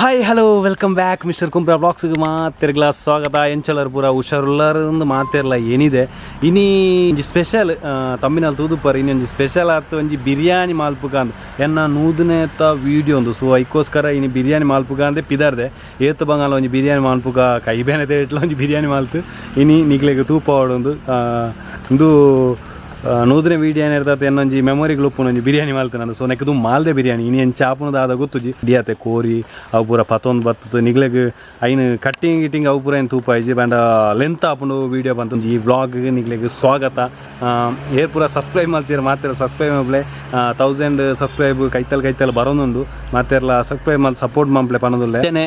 Hi hello welcome back mister Kumbra ವ್ಲಾಗ್ಸ್ಗೆ ಮಾತಿರ್ಗ್ಲ ಸ್ವಾಗತ ಎಂಚಲರ್ ಪೂರ ಹುಷಾರುಳ್ಳಾರಂದು ಮಾತಿರ್ಲ ಏನಿದೆ ಇನ್ನಿ ಒಂಜಿ ಸ್ಪೆಷಲ್ ತಮ್ಮಿನಲ್ಲಿ ತೂದುಪ್ಪರ್ ಇನ್ನೊಂದು ಸ್ಪೆಷಲ್ ಆಯ್ತು ಒಂಜಿ ಬಿರಿಯಾನಿ ಮಾಲ್ಪುಗ ಅಂದ್ ಎನ್ನ ನೂದನೇತ ವೀಡಿಯೋ ಒಂದು ಸೊ ಅದಕ್ಕೋಸ್ಕರ ಇನ್ನು ಬಿರಿಯಾನಿ ಮಾಲ್ಪುಗ ಅಂದೆ ಪಿದಾರ್ದೆ ಏತು ಬಂಗಾಲ ಒಂಜಿ ಬಿರಿಯಾನಿ ಮಾಲ್ಪುಗ ಕೈ ಬೇನೆ ಇಟ್ಲ ಒಂಜಿ ಬಿರಿಯಾನಿ ಮಾಲ್ತು ಇನಿ ನಿಗ್ಲೆಗೆ ತೂಪ ಹೊಡೊಂದು ಒಂದು ನೂದನೆ ವೀಡಿಯೋ ಏನಿರ್ತದೆ ಏನೊಂಜಿ ಮೆಮೊರಿಗಳು ಉಪ್ಪುನೊಂಜಿ ಬಿರಿಯಾನಿ ಮಾಲ್ತು ನಾನು ಸೊ ನೆಕ್ದು ಮಾಲ್ದೆ ಬಿರಿಯಾನಿ ಇನ್ನು ಏನು ಚಾಪುನದ ಆದ ಗೊತ್ತುಜಿ ಡಿಯಾತೆ ಕೋರಿ ಅವು ಪೂರ ಪತ್ತೊಂದು ಬರ್ತದೆ ನಿಗ್ಲೆಗ್ ಐನು ಕಟ್ಟಿಂಗ್ ಗಿಟ್ಟಿಂಗ್ ಅವು ಪೂರ ಏನು ತೂಪ ಐಜಿ ಬಂಡ ಲೆಂತ್ ಆಪುಂಡು ವೀಡಿಯೋ ಬಂತು ಈ ವ್ಲಾಗ್ಗೆ ನಿಗ್ಲೆಗ್ ಸ್ವಾಗತ ಏರ್ ಪೂರ ಸಬ್ಸ್ಕ್ರೈಬ್ ಮಾಡ್ತೀರ ಮಾತೆಲ್ಲ ಸಬ್ಸ್ಕ್ರೈಬ್ ಮಾಡ್ಲೆ 1000 ಸಬ್ಸ್ಕ್ರೈಬ್ ಕೈತಲ್ ಬರೋನುಂಡು ಮಾತೆಲ್ಲ ಸಬ್ಸ್ಕ್ರೈಬ್ ಮಾಡಿ ಸಪೋರ್ಟ್ ಮಾಡ್ಲೆ ಪನ್ನೋದಿಲ್ಲ ಏನೇ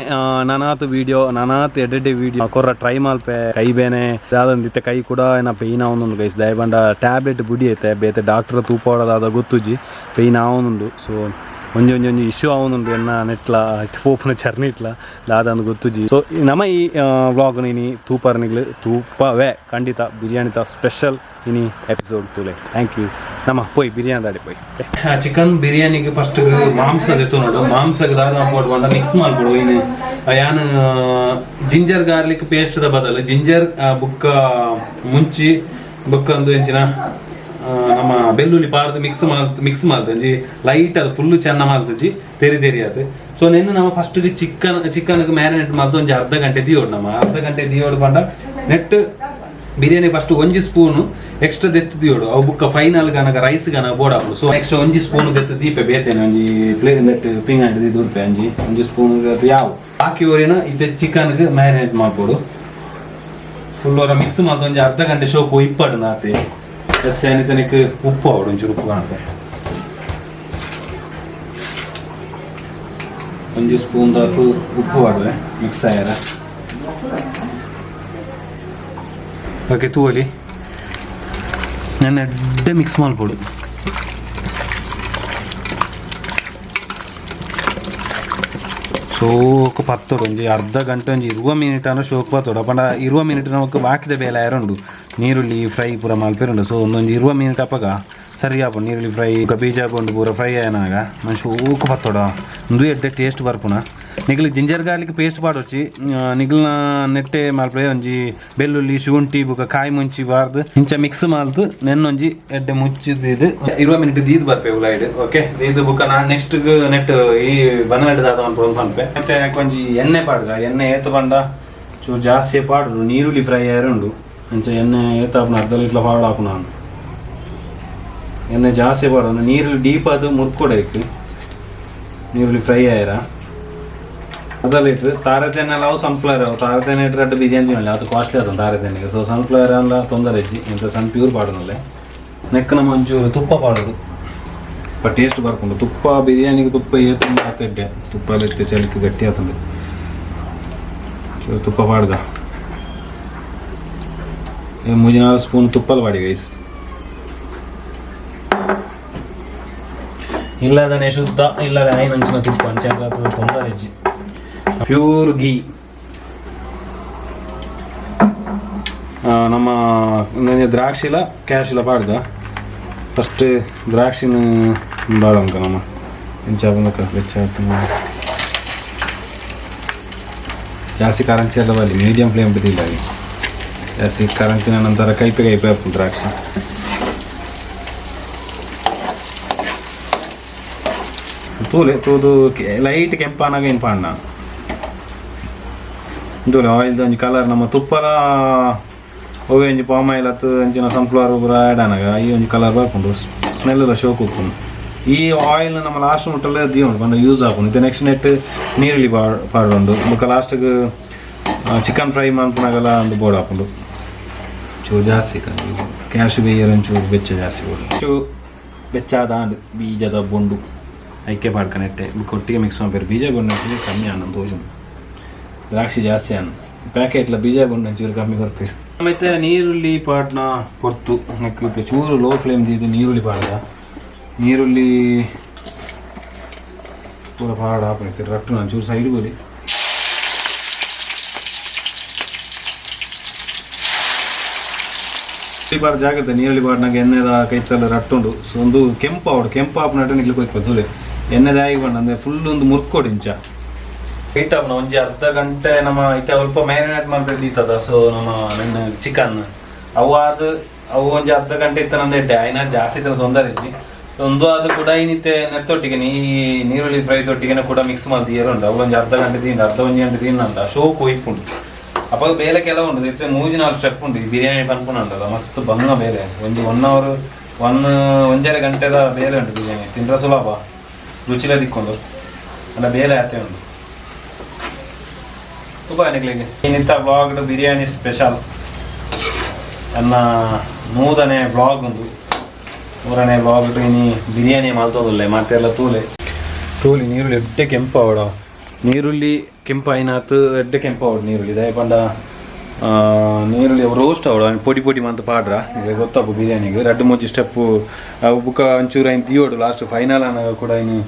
ನಾನಾತು ವೀಡಿಯೋ ನಾನಾತು ಎಡ್ಡೆ ವೀಡಿಯೋ ಕೊರ್ರ ಟ್ರೈ ಮಲ್ಪೆ ಕೈ ಬೇನೆ ದಾದಂದಿತ್ತೆ ಕೈ ಕೂಡ ಏನ ಪೇಯ್ನ್ ಆವೊಂದುಂಡು ಗೈಸ್ ದಯ ಬಂಡ ಟ್ಯಾಬ್ಲೆಟ್ ಬುಡಿ ಐತೆ ಬೇತೆ ಡಾಕ್ಟರ್ ತೂಪ ಹೊಡೋದಾದ ಗೊತ್ತುಜಿ ಪೇಯ್ನ್ ಆವೊಂದುಂಡು ಸೊ ಒಂಜಿ ಇಶ್ಯೂ ಆವೊಂದುಂಡು ಎನ್ನ ನೆಟ್ಲ ಪೋಪುನ ಚರ್ನಿ ಇಟ್ಲ ದಾದಂದು ಗೊತ್ತುಜಿ ಸೊ ನಮ್ಮ ಈ ವ್ಲಾಗ್ ಇನಿ ತೂಪರ್ನಿಗ್ಲು ತೂಪವೇ ಖಂಡಿತ ಬಿರಿಯಾನಿತ ಸ್ಪೆಷಲ್ ಇನಿ ಎಪಿಸೋಡ್ ತುಲೆ ಥ್ಯಾಂಕ್ ಯು ನಮ್ಮ ಪೋಯ್ ಬಿರಿಯಾನಿ ದಾಡಿ ಪೋಯ್ ಚಿಕನ್ ಬಿರಿಯಾನಿಗೆ ಫಸ್ಟ್ ಮಾಂಸದ ಎತ್ತು ನೋಡು ಮಾಂಸಕ್ಕೆ ದಾದ ಬಂದ ಮಿಕ್ಸ್ ಮಾಡ್ಕೊಡು ಇನ್ನು ಯಾನು ಜಿಂಜರ್ ಗಾರ್ಲಿಕ್ ಪೇಸ್ಟ್ದ ಬದಲು ಜಿಂಜರ್ ಬುಕ್ಕ ಮುಂಚಿ ಬುಕ್ಕ ಒಂದು ಎಂಚಿನ ನಮ್ಮ ಬೆಳ್ಳುಳ್ಳಿ ಪಾರ್ದು ಮಿಕ್ಸ್ ಮಾಡ್ತಂಜಿ ಲೈಟ್ ಅದು ಫುಲ್ಲು ಚೆನ್ನ ಮಾಡ್ತಂಜಿ ತೆರಿ ಆಯ್ತು ಸೊ ನೆನ್ನು ನಮ್ಮ ಫಸ್ಟ್ಗೆ ಚಿಕನ್ಗೆ ಮ್ಯಾರಿನೇಟ್ ಮಾಡ್ದು ಒಂಜಿ ಅರ್ಧ ಗಂಟೆ ದಿಯೋಡು ನಮ್ಮ ಅರ್ಧ ಗಂಟೆ ದಿಯೋಡು ಬಂಡ ನೆಟ್ ಬಿರಿಯಾನಿ ಫಸ್ಟ್ ಒಂಜಿ ಸ್ಪೂನು ಎಕ್ಸ್ಟ್ರಾ ದೆತ್ತು ದಿಯೋಡು ಅವು ಬುಕ್ಕ ಫೈನಲ್ ಗನಗ ರೈಸ್ ಗನ ಬೋಡಾಪು ಸೊ ನೆಕ್ಸ್ಟ್ ಒಂಜಿ ಸ್ಪೂನ್ ದೆತ್ತು ದೀಪೆ ಬೇತೇನೆ ಒಂಜಿ ಪ್ಲೇಟ್ ನೆಟ್ ಪಿಂಗ್ ಹಾಕಿ ದೂರ್ಪೆ ಒಂಜಿ ಸ್ಪೂನ್ ಯಾವ ಹಾಕಿ ಓರಿನ ಇದು ಚಿಕನ್ಗೆ ಮ್ಯಾರಿನೇಟ್ ಮಾಡ್ಬೋದು ಫುಲ್ ಅವರ ಮಿಕ್ಸ್ ಮಾಡ್ದು ಒಂಜಿ ಅರ್ಧ ಗಂಟೆ ಶೋಕು ಇಪ್ಪಡು ನಾತೆ ಎಸ್ ಏನಿತನಕ್ಕೆ ಉಪ್ಪು ಅವಡು ಒಂಚೂರು ಉಪ್ಪು ಕಾಣುತ್ತೆ ಒಂಜಿ ಸ್ಪೂನ್ ದಾತು ಉಪ್ಪು ಆಡುವೆ ಮಿಕ್ಸ್ ಆಗ್ಯಾರ ಓಕೆ ತೂವಲಿ ನಾನು ಎಡ್ಡೆ ಮಿಕ್ಸ್ ಮಾಡ್ಕೊಡು ಶೋಕು ಪತ್ತೋಡು ಒಂಜಿ ಅರ್ಧ ಗಂಟೆ ಒಂಜಿ 20 ಮಿನಿಟ್ ಅನ್ನೋ ಶೋಕು ಪತ್ತೋಡು ಪಂಡ 20 ಮಿನಿಟ್ ನಮಕ್ ಬಾಕಿದ ಬೇಲೆ ಆಯರುಂಡು ನೀರುಳ್ಳಿ ಫ್ರೈ ಪೂರ ಮಲ್ಪೇರುಂಡು ಸೊ ಒಂದೊಂದು 20 ಮಿನಿಟ್ ಅಪ್ಪಗ ಸರಿ ಆಪುಂಡು ನೀರುಳ್ಳಿ ಫ್ರೈ ಬೀಜ ಹಾಕೊಂಡು ಪೂರ ಫ್ರೈ ಆಯನಾಗ ನಾನು ಶೋಕು ಪತ್ತೋಡ ಒಂದು ಎಡ್ಡೆ ಟೇಸ್ಟ್ ಬರ್ಪುನ ನಿಗ್ಲು ಜಿಂಜರ್ ಗಾರ್ಲಿಕ್ ಪೇಸ್ಟ್ ಪಾಡೊಚ್ಚಿ ನಿಗ್ಲನ ನೆಟ್ಟೆ ಮಲ್ಪೆ ಒಂಜಿ ಬೆಳ್ಳುಳ್ಳಿ ಶುಂಠಿ ಬುಕ್ಕ ಕಾಯಿ ಮುಂಚಿ ಬಾರ್ದು ಇಂಚ ಮಿಕ್ಸ್ ಮಾಡ್ದು ನೆನ್ನೊಂಜಿ ಎಡ್ಡೆ ಮುಚ್ಚಿದ್ದು 20 ಮಿನಿಟ್ ದೀದ್ ಬರ್ಪೆ ಉಲಾಯ್ಡ್ ಓಕೆ ಇದು ಬುಕ್ಕ ನಾನು ನೆಕ್ಸ್ಟ್ ನೆಟ್ ಈ ಬನಗಡ್ಡದಾದ ಒಂದು ಪಂಪೆ ಮತ್ತೆ ಒಂಜಿ ಎಣ್ಣೆ ಪಾಡ್ಗ ಎಣ್ಣೆ ಏತು ಬಂಡ ಚೂರು ಜಾಸ್ತಿ ಪಾಡ್ದು ನೀರುಳ್ಳಿ ಫ್ರೈ ಆಯರುಂಡು ಇಂಚ ಎಣ್ಣೆ ಏತಾಪುನ ಅರ್ಧ ಲೀಟ್ಲ ಪಾಡು ಹಾಪು ನಾನು ಎಣ್ಣೆ ಜಾಸ್ತಿ ಪಾಡು ನೀರುಳ್ಳಿ ಡೀಪ್ ಅದು ಮುರ್ಕೊಡೈಕು ನೀರುಳ್ಳಿ ಫ್ರೈ ಆಯ್ರ ಅರ್ಧ ಲೀಟ್ರ್ ತಾರತೆನೆಲ್ಲ ಅವು ಸನ್ಫ್ಲವರ್ ಅವು ತಾರತೆನೆ ಇಟ್ಟರೆ ಅಡ್ಡ ಬಿರಿಯಾನಿ ತಿನ್ನಲ್ಲ ಅದು ಕಾಸ್ಟ್ಲಿ ಅದು ತಾರತೆನೆಗೆ ಸೊ ಸನ್ಫ್ಲವರ್ ಎಲ್ಲ ತೊಂದರೆ ಇಜ್ಜಿ ಇಂಥ ಸನ್ ಪ್ಯೂರ್ ಪಾಡನಲ್ಲೇ ನೆಕ್ಕನ ಮಂಚೂರು ತುಪ್ಪ ಪಾಡೋದು ಟೇಸ್ಟ್ ಬರ್ಕೊಂಡು ತುಪ್ಪ ಬಿರಿಯಾನಿಗೆ ತುಪ್ಪ ಏತು ಆತಡ್ಡೆ ತುಪ್ಪ ಎಲ್ಲ ಎತ್ತಿ ಚಲಿಕ್ಕೆ ಗಟ್ಟಿ ಆತಂದು ಚೂರು ತುಪ್ಪ ಪಾಡ್ದ ಮುಜಿನ ಸ್ಪೂನ್ ತುಪ್ಪಲ್ ಪಾಡಿ ಗೈಸ್ ಇಲ್ಲದನೆ ಶುದ್ಧ ಇಲ್ಲದ ಐನಂಚಿನ ತುಪ್ಪ ಅಂಚೆ ತೊಂದರೆ ಇಜ್ಜಿ ಪ್ಯೂರ್ ಗೀ ನಮ್ಮ ದ್ರಾಕ್ಷಿಲ ಕ್ಯಾಶಿಲ ಪಾಡ್ದ ಫಸ್ಟ್ ದ್ರಾಕ್ಷಿನ ಬಾಡಂಕ ನಮ್ಮ ಇಂಚಾಕ ಬೆಚ್ಚ ಜಾಸ್ತಿ ಕರಂಚಿ ಎಲ್ಲ ಬರಲಿ ಮೀಡಿಯಂ ಫ್ಲೇಮ್ ಬಿದ್ದಿಲ್ಲ ಜಾಸ್ತಿ ಕರಂಚಿನ ನಂತರ ಕೈಪೆ ಹಾಕು ದ್ರಾಕ್ಷಿ ತೂಲೆ ತೂದು ಲೈಟ್ ಕೆಂಪಾನಾಗ ಏನು ಪಾಣ್ಣ ತೂಲೆ ಆಯಿಲ್ದು ಒಂಜಿ ಕಲರ್ ನಮ್ಮ ತುಪ್ಪಲ ಒವೆ ಒಂಜಿ ಪಾಮ್ ಆಯಿಲ್ ಹತ್ತು ಅಂಚಿನ ಸನ್ಫ್ಲವರ್ ಪೂರ ಆ್ಯಡ್ ಆನಾಗ ಈ ಒಂಜಿ ಕಲರ್ ಬರ್ಕೊಂಡು ಸ್ಮೆಲ್ ಎಲ್ಲ ಶೋಕ್ ಉಪ್ಪುಂಡು ಈ ಆಯಿಲ್ ನಮ್ಮ ಲಾಸ್ಟ್ ಮುಟ್ಟಲ್ಲೇ ದಿಯೋಂಡು ಬಂದು ಯೂಸ್ ಹಾಕೊಂಡು ಇದು ನೆಕ್ಸ್ಟ್ ನೆಟ್ ನೀರುಳ್ಳಿ ಪಾಡೊಂದು ಬುಕ್ಕ ಲಾಸ್ಟಿಗೆ ಚಿಕನ್ ಫ್ರೈ ಮಾಡ್ಕೊಂಡಾಗೆಲ್ಲ ಒಂದು ಬೋರ್ಡ್ ಹಾಕೊಂಡು ಚೂರು ಜಾಸ್ತಿ ಕ್ಯಾಶ್ ಬೇಯರ್ ಒಂಚೂರು ಬೆಚ್ಚ ಜಾಸ್ತಿ ಬೋರ್ಡು ಚೂರು ಬೆಚ್ಚಾದ ಬೀಜದ ಬೊಂಡು ಐಕೆ ಮಾಡ್ಕೊಂಡೆ ಒಟ್ಟಿಗೆ ಮಿಕ್ಸ್ ಮಾಡ್ಬೇಕು ಬೀಜ ಬೊಂಡು ಕಮ್ಮಿ ಅನ್ನೋದು ತೋಜು ದ್ರಾಕ್ಷಿ ಜಾಸ್ತಿ ಅನ್ನ ಪ್ಯಾಕೆಟ್ಲ ಬೀಜ ಬೊಂಡು ಒಂಚೂರು ಕಮ್ಮಿ ಬರ್ತೀರಿ ಮತ್ತೆ ನೀರುಳ್ಳಿ ಪಾಟ್ನ ಕೊರ್ತು ನೆಕ್ಕೆ ಚೂರು ಲೋ ಫ್ಲೇಮ್ ದಿದ್ದು ನೀರುಳ್ಳಿ ಪಾಡ್ದ ನೀರುಳ್ಳಿ ಪೂರ ಪಾಡ ಹಾಕಿ ರಟ್ಟು ನಾನು ಚೂರು ಸೈಡ್ ಬೋಲಿ ಬಾರ್ ಜಾಗತ್ತೆ ನೀರುಳ್ಳಿ ಪಾಡ್ನಾಗ ಎಣ್ಣೆದ ಕೈತಲ್ಲ ರಟ್ಟುಂಡು ಸೊ ಒಂದು ಕೆಂಪು ಆವಡು ಕೆಂಪು ಆಪು ನಟ ನಿಗ್ಲಿಕ್ಕೆ ಹೋಯ್ತು ಎಣ್ಣೆದಾಗಿ ಬಣ್ಣ ಅಂದರೆ ಫುಲ್ ಒಂದು ಮುರ್ಕೋಡು ಇಂಚ ಐಟಮ್ ಒಂಜಿ ಅರ್ಧ ಗಂಟೆ ನಮ್ಮ ಐತೆ ಸ್ವಲ್ಪ ಮ್ಯಾರಿನೇಟ್ ಮಾಡ್ಬೇಕು ಇತ್ತದ. ಸೊ ನಮ್ಮ ನನ್ನ ಚಿಕನ್ ಅವು ಒಂಜಿ ಅರ್ಧ ಗಂಟೆ ಇತ್ತ ನಂದು ಇಟ್ಟೆ ಐನ ಜಾಸ್ತಿ ತರ ತೊಂದರೆ ಇತ್ತು. ಒಂದು ಅದು ಕೂಡ ಏನಿತ್ತೆ ನೆತ್ತೊಟ್ಟಿಗೆ ನೀರುಳ್ಳಿ ಫ್ರೈ ತೊಟ್ಟಿಗೆ ಕೂಡ ಮಿಕ್ಸ್ ಮಾಡಿ ಉಂಟು ಅವು ಒಂಜಿ ಅರ್ಧ ಗಂಟೆ ತಿಂದು ಅರ್ಧ ಒಂಜಿ ಗಂಟೆ ತಿನ್ನಂತ ಶೋಕ್ ಹೋಯ್ಪುಂಟು. ಅಪ್ಪ ಬೇಲೆ ಕೆಲವು ಉಂಟು ಇತ್ತೆ 3-4 ಸ್ಟೆಪ್ ಉಂಟು. ಈ ಬಿರಿಯಾನಿ ಪನ್ಪುಂಟಲ್ಲ ಮಸ್ತ್ ಬಂಗ ಬೇರೆ ಒಂದು 1 ಅವರ್ 1.5 ಗಂಟೆದ ಬೇರೆ ಉಂಟು ಬಿರಿಯಾನಿ ತಿಂದ್ರೆ ಸುಲಭ ರುಚಿಲ ದಿಕ್ಕೊಂಡು ಅಲ್ಲ ಬೇರೆ ಆತೆ ಉಂಟು ತುಂಬ ನನಗೆ ಏನಿತ್ತ ಬ್ಲಾಗ್ಡ್ ಬಿರಿಯಾನಿ ಸ್ಪೆಷಲ್ ನನ್ನ 3ನೇ ಬ್ಲಾಗ್ ಉಂಟು. 3ನೇ ಬ್ಲಾಗ್ಡ್ ಇನಿ ಬಿರಿಯಾನಿ ಮಲ್ತೋದಲ್ಲೇ ಮಾತೆಲ್ಲ ತೂಲಿ ನೀರುಳ್ಳಿ ಎಡ್ಡೆ ಕೆಂಪಾವಡ ನೀರುಳ್ಳಿ ಕೆಂಪಾಯಿನಾತು ಎಡ್ಡೆ ಕೆಂಪಾವಡು ನೀರುಳ್ಳಿ ದಯಪಂಡ ನೀರುಳ್ಳಿ ರೋಸ್ಟ್ ಅವಡು ಪೊಡಿ ಮಂತ ಪಾಡ್ರ ಈಗ ಗೊತ್ತಪ್ಪು ಬಿರಿಯಾನಿಗೆ 2-3 ಸ್ಟೆಪ್ಪು ಅವು ಬುಕ್ಕ ಒಂಚೂರು ಐನು ತೀಯೋಡು ಲಾಸ್ಟ್ ಫೈನಲ್ ಅನ್ನಾಗ ಕೂಡ ಇನ್ನು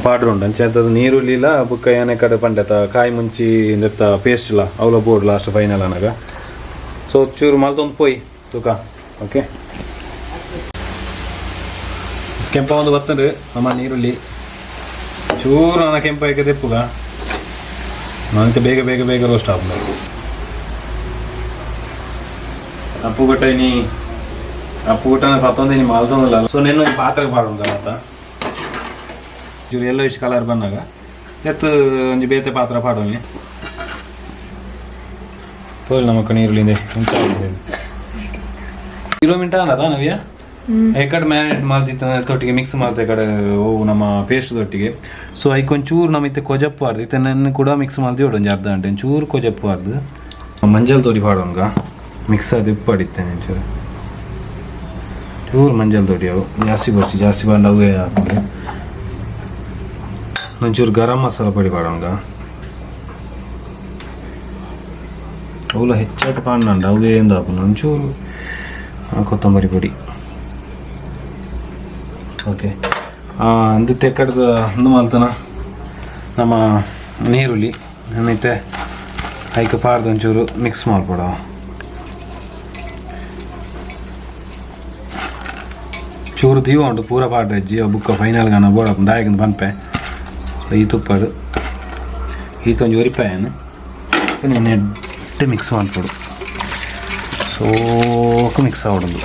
ಪಾಡ್ರು ಉಂಟು ಅಂಚೆಂಥದ್ದು ನೀರುಳ್ಳಿ ಇಲ್ಲ ಬುಕ್ಕ ಏನೇ ಕಡೆ ಪಂಡೆತ ಕಾಯಿ ಮುಂಚಿ ಇಂದೆತ್ತ ಪೇಸ್ಟ್ ಇಲ್ಲ ಅವಳ ಬೋರ್ಡು ಲಾಸ್ಟ್ ಫೈನಲ್ ಅನ್ನಾಗ. ಸೊ ಚೂರು ಮಲ್ತೊಂದು ಪೋಯ್ ತೂಕ ಓಕೆ ಕೆಂಪ ಒಂದು ಬರ್ತದೆ ನಮ್ಮ ನೀರುಳ್ಳಿ ಚೂರು ನನ್ನ ಕೆಂಪ ಹಾಕಿ ತೆಪ್ಪುಗ ನನಗೆ ಬೇಗ ರೋಸ್ಟ್ ಆಗ್ಬೋದು. ಅಪ್ಪುಗಟ್ಟನ ಪತ್ತೊಂದು ಇನ್ನು ಮಲ್ತೊಂದಿಲ್ಲ. ಸೊ ನೆನ್ನು ಪಾತ್ರೆಗೆ ಪಾಡೋಣ ಅಂತ ಚೂರು ಯೆಲ್ಲೋಯಿಶ್ ಕಲರ್ ಬಂದಾಗ ಎತ್ತು ಒಂದು ಬೇತೆ ಪಾತ್ರ ಪಾಡೋನಿ ತೋಲ್ ನಮಕ್ಕ ನೀರುಳ್ಳಿಂದೆ ಇರೋ ಮಿಂಟ ಅನ್ನದ ನವ್ಯ ಕಡೆ ಮ್ಯಾರಿನೇಟ್ ಮಾಡ್ತಿತ್ತು ತೊಟ್ಟಿಗೆ ಮಿಕ್ಸ್ ಮಾಡ್ತಾ ಕಡೆ ಹೋಗು ನಮ್ಮ ಪೇಸ್ಟ್ ತೊಟ್ಟಿಗೆ. ಸೊ ಐಕೊಂಚೂರು ನಮ್ಮ ಇತ್ತೆ ಕೊಜಪ್ಪಾರ್ದು ಇತ್ತೆ ನನ್ನ ಕೂಡ ಮಿಕ್ಸ್ ಮಾಡ್ದು ಒಂದು ಅರ್ಧ ಗಂಟೆ ಚೂರು ಕೊಜಪ್ಪಾರ್ದು ಮಂಜಲ್ ತೋಡಿ ಪಾಡೋನ್ಗ ಮಿಕ್ಸ್ ಅದು ಇಪ್ಪಡಿತ್ತೇನೆ ಚೂರು ಮಂಜಲ್ ತೋಡಿ ಅವು ಜಾಸ್ತಿ ಬಂದು ಅವೇ ಹಾಕಿದ್ರೆ ಒಂಚೂರು ಗರಂ ಮಸಾಲ ಪೊಡಿ ಪಾಡೋನ್ಗ ಅವಳ ಹೆಚ್ಚಾಟ ಪಾಂಡ ಅವೇ ಎಂದು ಹಾಕೋಣ ಒಂಚೂರು ಕೊತ್ತಂಬರಿ ಪೊಡಿ ಓಕೆ ಅಂದು ತೆಕ್ಕಡ್ದು ಒಂದು ಮಲ್ತನ ನಮ್ಮ ನೀರುಳ್ಳಿ ಏನೈತೆ ಐಕ ಪಾರ್ದು ಒಂಚೂರು ಮಿಕ್ಸ್ ಮಾಡ್ಕೊಡ ಚೂರು ತೀವ ಉಂಟು ಪೂರ ಪಾಡ್ರೆ ಅಜ್ಜಿ ಬುಕ್ಕ ಫೈನಲ್ಗೆ ನಾನು ಬೋಡಪ್ಪ ದಾಯಕಿಂದ ಪನ್ಪೆ ಈ ತುಪ್ಪದು ಈತೊಂದು ಒರಿಪಾಯನು ನೆಟ್ಟು ಮಿಕ್ಸ್ ಮಾಡ್ಕೊಡು ಸೋಕು ಮಿಕ್ಸ್ ಆವಡದು.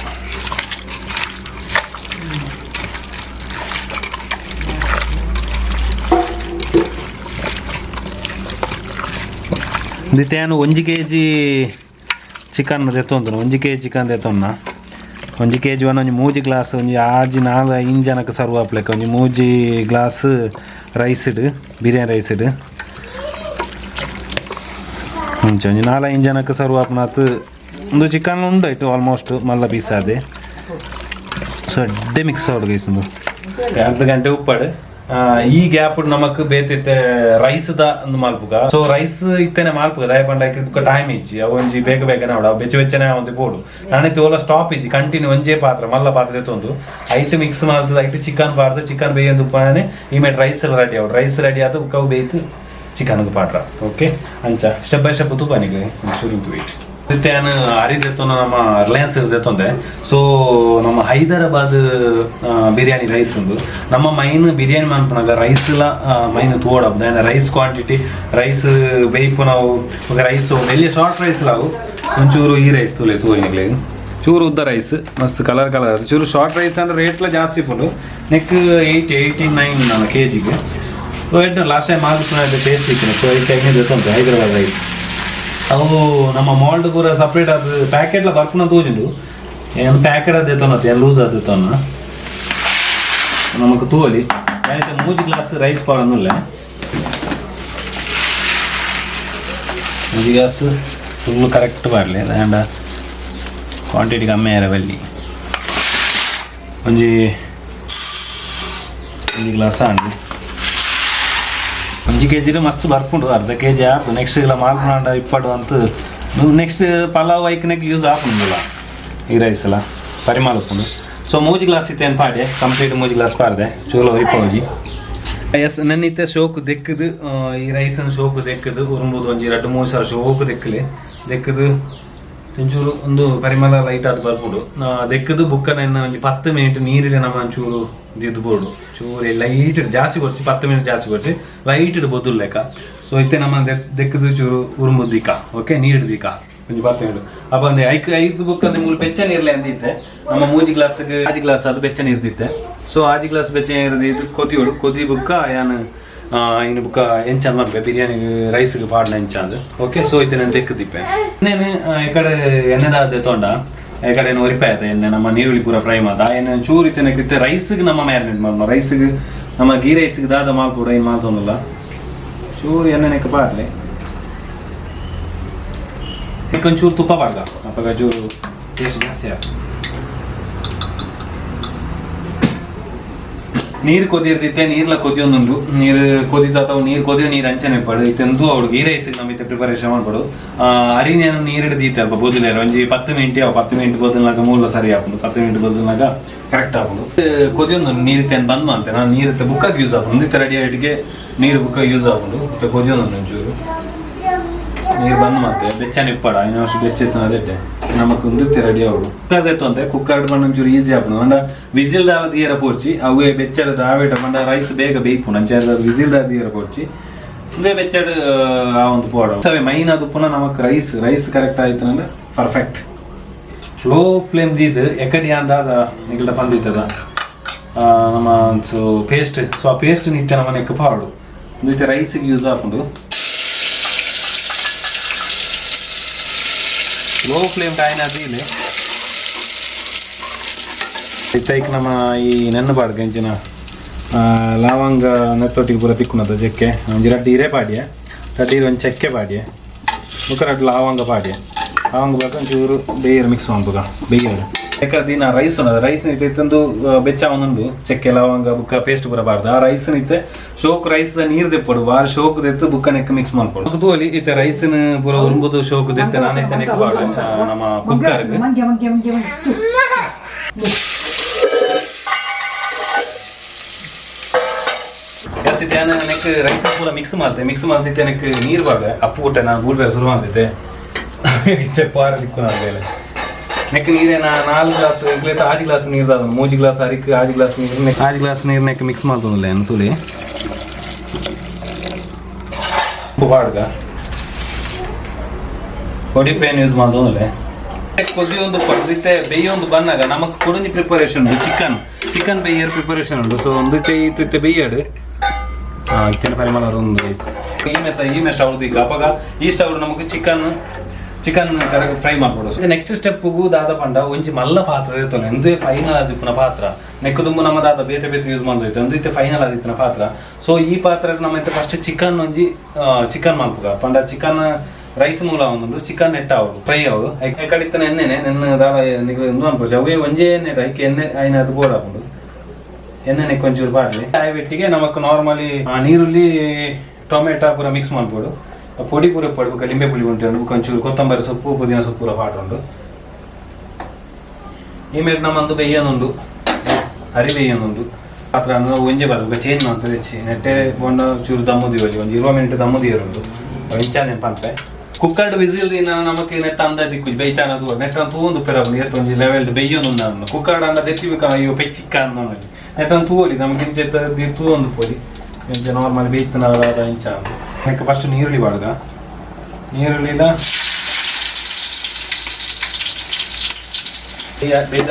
ದಿತ್ತೇನು 1 kg ಚಿಕನ್ ತೆತ್ತೊಂದು 1 kg ಚಿಕನ್ ತೆತ್ತೊನ್ನ 1 kg ಒಂದು 3 ಗ್ಲಾಸ್ ಒಂದು 4-5 ಜನಕ್ಕೆ ಸರ್ವ್ ಹಾಕ್ಲಿಕ್ಕೆ ಒಂದು 3 ಗ್ಲಾಸ್ ರೈಸ್ ಇಡು ಬಿರಿಯಾನಿ ರೈಸ್ ಇಡು ಮುಂಚೆ ಒಂದು 4-5 ಜನಕ್ಕೆ ಸರ್ವ್ ಹಾಕ್ನಾತು ಒಂದು ಚಿಕನ್ ಉಂಟಾಯ್ತು ಆಲ್ಮೋಸ್ಟ್ ಮಲ್ಲ ಪೀಸ್ ಅದೇ. ಸೊ ಅಡ್ಡೆ ಮಿಕ್ಸ್ ಆವಡು ಗೈಸೊಂದು ಅರ್ಧ ಗಂಟೆ ಉಪ್ಪಾಡು ಈ ಗ್ಯಾಪ್ ನಮಕ್ ಬೇತಿತ್ತೆ ರೈಸ್ದ ಒಂದು ಮಾಲ್ಪುಗ. ಸೊ ರೈಸ್ ಇತ್ತೇನೆ ಮಾಲ್ಪುಗ ದಯ ಪಂಡ ಟೈಮ್ ಇಚ್ಚಿ ಅವು ಒಂಜಿ ಬೇಗ ನೋಡ ಬೆಚ್ಚನೆ ಒಂದು ಬೋಡು ನಾನೈತೆ ಓಲ ಸ್ಟಾಪ್ ಇಚ್ಚಿ ಕಂಟಿನ್ಯೂ ಒಂಜೇ ಪಾತ್ರ ಮಲ್ಲ ಪಾತ್ರ ಎತ್ತೊಂದು ಐಟ್ ಮಿಕ್ಸ್ ಮಾಡ್ತದೆ ಐಟ್ ಚಿಕನ್ ಪಾಡ್ದು ಚಿಕನ್ ಬೇಯಂದು ಉಪ್ಪಾನೆ ಇಮೇಟ್ ರೈಸ್ ಎಲ್ಲ ರೆಡಿ ಆವಡು ರೈಸ್ ರೆಡಿ ಆದ ಕವು ಬೇಯ್ತು ಚಿಕನ್ಗೆ ಪಾಡ್ರ ಓಕೆ ಅಂಚ ಸ್ಟೆಪ್ ಬೈ ಸ್ಟೆಪ್ ತುಪ್ಪನಿಗೆ ಶುರು ವೇಟ್ ನಾನು ಅರಿದೆತ್ತೊಂದು ನಮ್ಮ ರಿಲಯನ್ಸ್ ಇರ್ದೆತ್ತೊಂದೆ. ಸೊ ನಮ್ಮ ಹೈದರಾಬಾದ್ ಬಿರಿಯಾನಿ ರೈಸ್ ಒಂದು ನಮ್ಮ ಮೈನ್ ಬಿರಿಯಾನಿ ಮಾಡ್ಪನಾಗ ರೈಸ್ ಎಲ್ಲ ಮೈನ್ ತೋಡಬ್ದು ರೈಸ್ ಕ್ವಾಂಟಿಟಿ ರೈಸ್ ಬೇಯ್ಪು ನಾವು ರೈಸ್ ಎಲ್ಲಿ ಶಾರ್ಟ್ ರೈಸ್ ನಾವು ಒಂಚೂರು ಈ ರೈಸ್ ತೋಲಿನಿಗ್ಲಿ ಚೂರು ಉದ್ದ ರೈಸ್ ಮಸ್ತ್ ಕಲರ್ ಚೂರು ಶಾರ್ಟ್ ರೈಸ್ ಅಂದ್ರೆ ರೇಟ್ಲ ಜಾಸ್ತಿ ಪುಂಡು ನೆಕ್ 89 ನನ್ನ kgಗೆ. ಸೊ ಲಾಸ್ಟ್ ಟೈಮ್ ಮಾಡ್ಬಿಟ್ಟು ಟೇಸ್ಟ್ ಸಿಕ್ಕಿನ ಸೊ ಐದು ಹೈದರಾಬಾದ್ ರೈಸ್ ಅವು ನಮ್ಮ ಮಾಲ್ಡ್ ಪೂರ ಸಪ್ರೇಟ್ ಅದು ಪ್ಯಾಕೆಟ್ಲ ಬರ್ಪುನ ತೋಜಿಂಡು ಏನು ಪ್ಯಾಕೆಟ್ ಅದು ಎತ್ತೊನ್ನತ್ತೆ ಏನು ಲೂಸ್ ಅದು ಎತ್ತೊನ್ನ ನಮಕ್ ತೋಲಿ ಆಯ್ತು 3 ಗ್ಲಾಸ್ ರೈಸ್ ಪಾಡೋದಿಲ್ಲ 3 ಗ್ಲಾಸ್ ಫುಲ್ ಕರೆಕ್ಟ್ ಬರಲಿ ಆ್ಯಂಡ್ ಕ್ವಾಂಟಿಟಿ ಕಮ್ಮಿ ಇರಬಲ್ಲಿ 1 ಗ್ಲಾಸ್ ಆಂಡು 1 kg ಮಸ್ತ್ ಬರ್ಪುಂಡು ಅರ್ಧ kg ಆಪು ನೆಕ್ಸ್ಟ್ ಇಲ್ಲ ಮಾಲ್ಪನಾಂಡ ಇಪ್ಪಡು ಅಂತ ನೆಕ್ಸ್ಟ್ ಪಲಾವ್ ಐಕನಕ್ಕೆ ಯೂಸ್ ಆಪುಂದಿಲ್ಲ ಈ ರೈಸ್ ಎಲ್ಲ ಪರಿಮಾಲಪುಂಡು. ಸೊ 3 ಗ್ಲಾಸ್ ಇತ್ತೇನು ಪಾಡೆ ಕಂಪ್ಲೀಟ್ 3 ಗ್ಲಾಸ್ ಪಾಡ್ದೆ ಚೂಲ ಹೊಯ್ಪೋಜಿ ಎಸ್ ನನ್ನಿತ್ತೆ ಶೋಕು ದೆಕ್ಕದು ಈ ರೈಸನ್ನು ಶೋಕು ದೆಕ್ಕದು ಉರುಂಬುದು ಒಂಜಿ 2-3 ಸಲ ಶೋಕು ದೆಕ್ಕದು ಒಂಚೂರು ಒಂದು ಪರಿಮಳ ಲೈಟ್ ಅದು ಬರ್ಬೋದು ದೆಕ್ಕದು ಬುಕ್ಕನ ಒಂದು 10 ಮಿನಿಟ್ ನೀರಿನ ನಮ್ಮ ಒಂಚೂರು ದಿದ್ದುಬೋಡು ಚೂರು ಲೈಟ್ ಜಾಸ್ತಿ ಕೊಡ್ಸಿ 10 ಮಿನಿಟ್ ಜಾಸ್ತಿ ಕೊಡ್ಸಿ ಲೈಟ್ ಇಡ್ಬೋದು ಲೆಕ್ಕ ಸೊ ಇತ್ತೆ ನಮ್ಮ ದೆಕ್ಕದು ಚೂರು ಉರುಂಬು ದಿಕ್ಕ ಓಕೆ ನೀರು ದಿಕ್ಕ கொஞ்சம் பார்த்து ಹೇಳು ಅಪ್ಪ ಅಂದ್ರೆ ಐದು ಬುಕ್ ಅಂದ್ರೆ ಮೂರು ಬೆಚ್ಚ ನೀರ್ಲೆ ಅಂದಿತ್ತೆ ನಮ್ಮ ಮೂಜಿ ಗ್ಲಾಸ್ಗೆ ಆಜಿ ಗ್ಲಾಸ್ ಅದು ಬೆಚ್ಚ ನೀರ್ದಿತ್ತೆ ಸೊ ಆಜಿ ಗ್ಲಾಸ್ ಬೆಚ್ಚ ನೀರ್ದಿದ್ದು ಕೊದಿಯೋಡು ಕೊದಿ ಬುಕ್ಕ ಯಾನು ಇನ್ನು ಬುಕ್ಕ ಎಂಚಂದ ಮಾಡ್ಬೇ ಬಿರಿಯಾನಿ ರೈಸ್ಗೆ ಪಾಡ್ನ ಎಂಚಂದು ಓಕೆ ಸೊ ಇತ್ತೆ ನಾನು ತೆಕ್ಕದಿಪ್ಪೆ ಇನ್ನೇನು ಈ ಕಡೆ ಎಣ್ಣೆದಾದ ತೊಂಡ ಈ ಕಡೆ ಒರಿಪಾಯ ಎಣ್ಣೆ ನಮ್ಮ ನೀರುಳ್ಳಿ ಪೂರ ಫ್ರೈ ಮಾದ ಎಣ್ಣೆ ಚೂರು ಇತ್ತೆ ರೈಸ್ಗೆ ನಮ್ಮ ಮ್ಯಾರಿನೇಟ್ ಮಾಡೋಣ ರೈಸ್ಗೆ ನಮ್ಮ ಗೀ ರೈಸ್ಗೆ ದಾದ ಮಾಡ್ಕೊಡ ಏನು ಮಾಡ್ತೊಂದಲ್ಲ ಚೂರು ಎಣ್ಣೆನಕ್ಕೆ ಪಾಡ್ಲಿ ಒಂಚೂರು ತುಪ್ಪ ಪಾಡ್ಗ ಅಪ್ಪಾಗ ಚೂರು ಟೇಸ್ಟ್ ಜಾಸ್ತಿ ಆಗ ನೀರು ಕೊದಿರ್ತಿತ್ತೆ ನೀರ್ಲ ಕೊದಿಯೊಂದುಂಡು ನೀರು ಕೊದಿದ ಅಥವಾ ನೀರು ಕೊದಿಯೋ ನೀರು ಅಂಚನೆ ಪಡು ಇತ್ತಂದು ಅವ್ಳು ಗೀ ರೈಸಿಗೆ ನಮ್ಮ ಇತ್ತೆ ಪ್ರಿಪರೇಷನ್ ಮಾಡ್ಬಿಡು ಅರಿನೇನು ನೀರು ಹಿಡಿದೀತೆ ಅಲ್ಪ ಬೋದಿಲ್ಲ ಒಂಜಿ 10 ಮಿನಿಟ್ ಬೋದಿಲ್ನಾಗ ಮೂಲ ಸರಿ ಹಾಕೊಂಡು 10 ಮಿನಿಟ್ ಬೋದಿಲ್ನಾಗ ಕರೆಕ್ಟ್ ಹಾಕೊಂಡು ಕೊದಿಯೊಂದು ನೀರು ಬಂದ್ ಮಾಡ್ತೆ ನಾನು ನೀರು ಬುಕ್ಕಾಗಿ ಯೂಸ್ ಹಾಕೊಂಡು ಇತ್ತೆ ರೆಡಿ ಆಯ್ಟಿಗೆ ನೀರು ಬುಕ್ಕಾಗಿ ಯೂಸ್ ಹಾಕೊಂಡು ಮತ್ತೆ ಕೊದಿಯೊಂದು ಒಂಚೂರು ನೀರು ಬಂದ್ ಮಾಡ್ತೆ ಬೆಚ್ಚನೆ ಇಪ್ಪಡ ಇನ್ನು ವರ್ಷ ಬೆಚ್ಚೆತ್ತ ಅದಟ್ಟೆ ನಮಕ್ ಒಂದಿತ್ತೆ ರೆಡಿ ಆಗುದು ಕುಕ್ಕರ್ ಎತ್ತು ಅಂತೆ ಕುಕ್ಕರ್ ಬಂದು ಒಂಚೂರು ಈಸಿ ಹಾಕೊಂಡು ಅಂಡ ವಿಸಿಲ್ ದಾವ ದೀರ ಪೋರ್ಚಿ ಅವೇ ಬೆಚ್ಚಡ ದಾವೇಟ ಬಂಡ ರೈಸ್ ಬೇಗ ಬೇಯ್ಪುಣ ಅಂಚೆ ವಿಸಿಲ್ ದಾವ ದೀರ ಪೋರ್ಚಿ ಇದೇ ಬೆಚ್ಚಡ ಆ ಒಂದು ಪೋಡ ಸರಿ ಮೈನ್ ಅದು ಪುನಃ ನಮಕ್ ರೈಸ್ ಕರೆಕ್ಟ್ ಆಯ್ತು ಅಂದ್ರೆ ಪರ್ಫೆಕ್ಟ್ ಸ್ಲೋ ಫ್ಲೇಮ್ ದೀದ್ ಎಕಡಿ ಅಂದಾದ ನಿಗಲ ಬಂದಿತ್ತದ ನಮ್ಮ ಸೊ ಪೇಸ್ಟ್ ಸೊ ಆ ಪೇಸ್ಟ್ ನಿತ್ಯ ನಮ್ಮ ನೆಕ್ಕ ಪಾಡು ನಿತ್ಯ ರೈಸ್ಗೆ ಯೂಸ್ ಹಾಕೊಂಡು ಲೋ ಫ್ಲೇಮ್ ಕಾಯಿನದು ಇಲ್ಲಿ ಇತ್ತೈಕ್ ನಮ್ಮ ಈ ನೆನ್ನ ಪಾಡ್ಗೆ ಹೆಂಚಿನ ಲವಂಗ ನೆತ್ತೊಟ್ಟಿಗೆ ಪೂರ ತಿಕ್ಕುನದ ಚೆಕ್ಕೆ ಒಂಜಿ ರಡ್ಡಿ ಹಿರೇ ಪಾಡ್ಯ ರಡ್ಡಿ ಒಂದು ಚೆಕ್ಕೆ ಪಾಡ್ಯ ಮುಖ ರಡ್ಡು ಲವಂಗ ಪಾಡ್ಯ ಲವಂಗ ಬೇಕು ಒಂಚೂರು ಬೇಯರು ಮಿಕ್ಸ್ ಮಾಡ್ಬೋದ ಬೇಯರು ಯಾಕಂದ್ರೆ ದಿನ ರೈಸ್ ಉನ್ನದ ರೈಸ್ ನಿತ್ತೆ ಇತ್ತಂದು ಬೆಚ್ಚ ಒಂದೊಂದು ಚೆಕ್ಕೆ ಲವಂಗ ಬುಕ್ಕ ಪೇಸ್ಟ್ ಪೂರ ಬಾರ್ದು ಆ ರೈಸ್ ನಿತ್ತೆ ಶೋಕ್ ರೈಸ್ ನೀರು ತೆಪ್ಪಡು ಬಾರ್ ಶೋಕ್ ತೆತ್ತು ಬುಕ್ಕ ನೆಕ್ ಮಿಕ್ಸ್ ಮಾಡ್ಕೊಡು ಕುತೂಲಿ ಇತ್ತೆ ರೈಸ್ನ ಪೂರ ಉರುಂಬುದು ಶೋಕ್ ತೆತ್ತೆ ನಾನೈತೆ ನೆಕ್ ಬಾಡು ನಮ್ಮ ಕುಕ್ಕರ್ಗೆ ಎಸಿತ್ತೆ ನೆಕ್ ರೈಸ್ ಪೂರ ಮಿಕ್ಸ್ ಮಾಡ್ತಿತ್ತೆ ನೆಕ್ ನೀರು ಬಾರ್ದೆ ಅಪ್ಪು ಊಟ ನಾನು ಬೂಡ್ಬೇರೆ ಶುರು ಮಾಡ್ತಿದ್ದೆ ಇತ್ತೆ ಪಾರ ದಿಕ್ಕು ನಾನು ಬೇಲೆ ನೆಕ್ ನೀರೇ 4 ಗ್ಲಾಸ್ ಇಗ್ಲೇತ 6 ಗ್ಲಾಸ್ ನೀರು ದಾದ 3 ಗ್ಲಾಸ್ ಅರಿಕೆ 6 ಗ್ಲಾಸ್ ನೀರು 6 ಗ್ಲಾಸ್ ನೀರು ನೆಕ್ ಮಿಕ್ಸ್ ಮಾಡ್ತೊಂದಿಲ್ಲ ಏನು ತುಳಿ ಬಾಡ್ಗ ಕೊಡಿ ಪೇನ್ ಯೂಸ್ ಮಾಡ್ತೊಂದಿಲ್ಲ ಕೊದಿಯೊಂದು ಕೊದ್ದಿತ್ತೆ ಬೇಯೊಂದು ಬಂದಾಗ ನಮಗೆ ಕೊಡಂಜಿ ಪ್ರಿಪರೇಷನ್ ಉಂಟು ಚಿಕನ್ ಬೇಯರ್ ಪ್ರಿಪರೇಷನ್ ಉಂಟು ಸೊ ಒಂದು ಇತ್ತೆ ಬೇಯಡು ಇತ್ತೇನು ಪರಿಮಳ ಒಂದು ರೈಸ್ ಈ ಮೆಸ್ ಅವ್ರದ್ದು ಈಗ ಅವಾಗ ಈ ಸ್ಟವ್ ನಮಗೆ ಚಿಕನ್ ಕರೆಕ್ಟ್ ಫ್ರೈ ಮಾಡ್ಕೊಡು ನೆಕ್ಸ್ಟ್ ಸ್ಟೆಪ್ಗೂ ದಾದ ಪಂಡ ಒಂಜಿ ಮಲ್ಲ ಪಾತ್ರ ಇರ್ತಲ್ಲ ಎಂದೇ ಫೈನಲ್ ಆದಿಪ್ಪನ ಪಾತ್ರ ನೆಕ್ ತುಂಬ ನಮ್ಮ ದಾದ ಬೇತೆ ಯೂಸ್ ಮಾಡೋಯ್ತು ಒಂದು ಇತ್ತೆ ಫೈನಲ್ ಆದಿಪ್ಪನ ಪಾತ್ರ ಸೊ ಈ ಪಾತ್ರ ನಮ್ಮ ಇತ್ತೆ ಫಸ್ಟ್ ಚಿಕನ್ ಒಂಜಿ ಚಿಕನ್ ಮಾಡ್ಪುಗ ಪಂಡ ಚಿಕನ್ ರೈಸ್ ಮೂಲ ಒಂದು ಚಿಕನ್ ನೆಟ್ಟ ಅವರು ಫ್ರೈ ಅವರು ಕಡಿತನ ಎಣ್ಣೆನೆ ನನ್ನ ದಾದ ಎಂದು ಅನ್ಕೋಚು ಅವೇ ಒಂಜೇ ಎಣ್ಣೆ ಐಕೆ ಎಣ್ಣೆ ಐನ ಅದು ಬೋರ್ಡ್ ಹಾಕೊಂಡು ಎಣ್ಣೆನೆ ಕೊಂಚೂರು ಬಾಡ್ಲಿ ಆಯ್ಬಿಟ್ಟಿಗೆ ನಮಕ್ ನಾರ್ಮಲಿ ನೀರುಳ್ಳಿ ಟೊಮೆಟೊ ಪೂರ ಮಿಕ್ಸ್ ಮಾಡ್ಬೋದು ಪೊಡಿ ಪೂರ ಪಡ್ಬೇಕು ಲಿಂಬೆ ಪುಳಿ ಉಂಟು ಕೊಂಚೂರು ಕೊತ್ತಂಬರಿ ಸೊಪ್ಪು ಪುದೀನ ಸೊಪ್ಪು ಪೂರ ಪಾಡುಂಡು ಈ ಮೇಲೆ ನಮ್ಮೊಂದು ಬೇಯ್ಯನೊಂದು ಅರಿ ಬೇಯ್ಯನೊಂದು ಪಾತ್ರ ಒಂಜೆ ಬರಬೇಕು ಚೇಂಜ್ ಮಾಡ್ತದೆ ಹೆಚ್ಚಿ ನೆಟ್ಟೆ ಬೋಂಡ ಚೂರು ದಮ್ಮುದಿವಲ್ಲಿ ಒಂದು 20 ಮಿನಿಟ್ ದಮ್ಮುದಿಯರುಂಡು ಇಂಚಾನೆ ಪಂಪೆ ಕುಕ್ಕರ್ಡ್ ವಿಸಿಲ್ ದಿನ ನಮಗೆ ನೆಟ್ಟ ಅಂದ ದಿಕ್ಕು ಬೇಯ್ತಾನದು ನೆಟ್ಟ ತೂಂದು ಪೆರಬು ಎತ್ತು ಒಂದು ಲೆವೆಲ್ ಬೇಯ್ಯೊಂದು ಅನ್ನ ಕುಕ್ಕರ್ಡ್ ಅಂದ ದೆತ್ತಿಬೇಕು ಅಯ್ಯೋ ಪೆಚ್ಚಿಕ್ಕ ಅನ್ನೋದು ನೆಟ್ಟ ತೂವಲಿ ನಮ್ಗೆ ಇಂಚೆ ತೂವೊಂದು ಪೊಡಿ ಇಂಚೆ ನಾರ್ಮಲ್ ಬೇಯ್ತನಾದ ಇಂಚ ನೆಕ್ಕ ಫಸ್ಟ್ ನೀರುಳ್ಳಿ ಬಾಡ್ಗ ನೀರುಳ್ಳಿಲ ಬೇಯ್ದ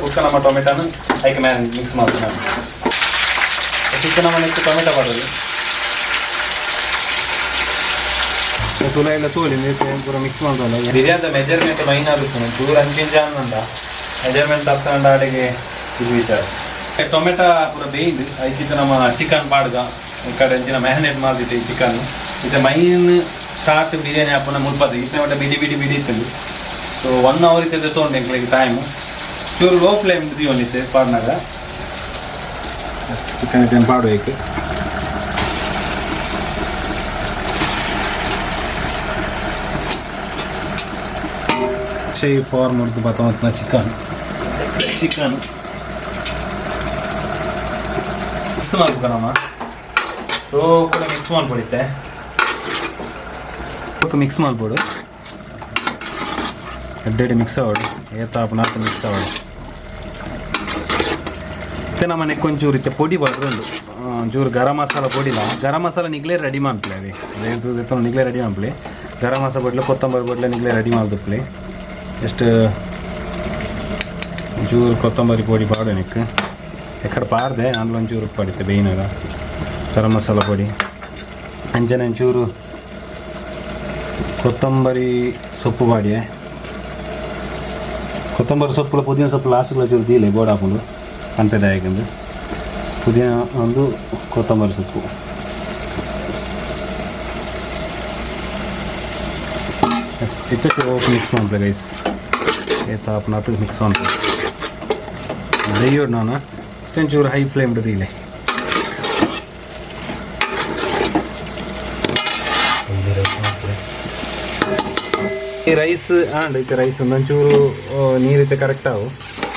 ಬುಕ್ಕ ನಮ್ಮ ಟೊಮೆಟೊನ ಐಕೆ ಮ್ಯಾನ್ ಮಿಕ್ಸ್ ಮಾಡ್ತೀನಿ ನಾನು ಚಿಕನ್ ನಮ್ಮ ನೆಕ್ಸ್ಟ್ ಟೊಮೆಟೊ ಬಾಡೋದು ತುಲ ಎಲ್ಲ ತೋಲಿ ಪೂರ ಮಿಕ್ಸ್ ಮಾಡ್ದಲ್ಲ ಬಿರಿಯಾನಿ ಮೆಜರ್ಮೆಂಟ್ ಮೈನ್ ಆಗುತ್ತೆ ಚೂರು ಅಂಚಿಂಚ ಅನ್ನಂದ ಮೆಜರ್ಮೆಂಟ್ ತಪ್ಪಂಡ ಅಡಿಗೆ ಇದು ವಿಚಾರ ಟೊಮೆಟೊ ಪೂರ ಬೇಯ್ದು ಐತಿತ್ತು ನಮ್ಮ ಚಿಕನ್ ಬಾಡ್ಗ ಈ ಕಡೆ ಅಂಚಿನ ಮ್ಯಾರಿನೇಟ್ ಮಾಡ್ತಿದ್ದೆ ಈ ಚಿಕನ್ ಇದು ಮೈನ್ ಸ್ಟಾರ್ಟ್ ಬಿರಿಯಾನಿ ಹಾಕೋಣ ಮುಲ್ಪದ ಇತ್ತೆ ಮಟ್ಟ ಬಿಡಿ ಇತ್ತು ಸೊ 1 ಅವರ್ ಇತ್ತು ತೊಗೊಂಡು ಎಂಕ್ಲಿಗೆ ಟೈಮು ಚೂರು ಲೋ ಫ್ಲೇಮ್ ದಿವನಿತ್ತೆ ಪಾಡ್ನಾಗ ಚಿಕನ್ ಇತ್ತು ಪಾಡ್ಬೇಕು ಈ ಫಾರ್ಮ್ ಹೊಡೆದು ಬರ್ತವಂತ ಚಿಕನ್ ಮಿಕ್ಸ್ ಮಾಡ್ಬೇಕು ನಮ್ಮ ಸೊ ಕೂಡ ಮಿಕ್ಸ್ ಮಾಡ್ಬಿಡುತ್ತೆ ಮಿಕ್ಸ್ ಮಾಡ್ಬೋದು ಎಡ್ಡೆಡೆ ಮಿಕ್ಸ್ ಆಗೋದು ಏತಾಪನಾಕ ಮಿಕ್ಸ್ ಆಗೋದು ಮತ್ತೆ ನಮ್ಮ ನೆಕ್ಕೊಂಚೂರು ಇತ್ತೆ ಪೊಡಿ ಬಾರ್ದು ಚೂರು ಗರಂ ಮಸಾಲ ಪೊಡಿಲ ಗರಂ ಮಸಾಲ ನಿಗ್ಲೇ ರೆಡಿ ಮಾಡ್ಪ್ಲೆ ಅದೇ ನಿಗ್ಲೇ ರೆಡಿ ಮಾಡ್ಪ್ಲೆ ಗರಂ ಮಸಾಲ ಬಡ್ಲೆ ಕೊತ್ತಂಬರಿ ಬಡ್ಲೆ ನಿಗ್ಲೇ ರೆಡಿ ಮಾಡ್ದಪ್ಲೆ ಎಷ್ಟು ಚೂರು ಕೊತ್ತಂಬರಿ ಪೊಡಿ ಪಾಡು ನಿಕ್ ಎಕಡೆ ಪಾರ್ದೆ ಅಂದ್ಲ ಒಂಚೂರು ಪಡಿತೆ ಬೇಯಿನಾಗ ಗರಂ ಮಸಾಲ ಪೊಡಿ ಅಂಚನೆ ಒಂಚೂರು ಕೊತ್ತಂಬರಿ ಸೊಪ್ಪು ಪಾಡಿಯೇ ಕೊತ್ತಂಬರಿ ಸೊಪ್ಪು ಪುದೀನ ಸೊಪ್ಪು ಲಾಸ್ಟ್ಗಳ ಚೂರು ತೀಲೆ ಗೋಡ ಹಾಕೊಂಡು ಕಂಪೆದಾಯಕಂದು ಪುದೀನ ಒಂದು ಕೊತ್ತಂಬರಿ ಸೊಪ್ಪು ಇದಕ್ಕೆ ಹೋಗಿ ಮಿಕ್ಸ್ ಮಾಡ್ದೆ ಗೈಸ್ ಏತ ಅಪ್ಪನ ಹತ್ತಿರ ಮಿಕ್ಸ್ ಮಾಡ್ದೆ ದಯ್ಯೋಡು ನಾನು ಚೂರು ಹೈ ಫ್ಲೇಮ್ ತೀಲೆ ಈ ರೈಸ್ ಐತೆ ರೈಸ್ ಒಂದೊಂಚೂರು ನೀರಿತ್ತೆ ಕರೆಕ್ಟ್ ಆವು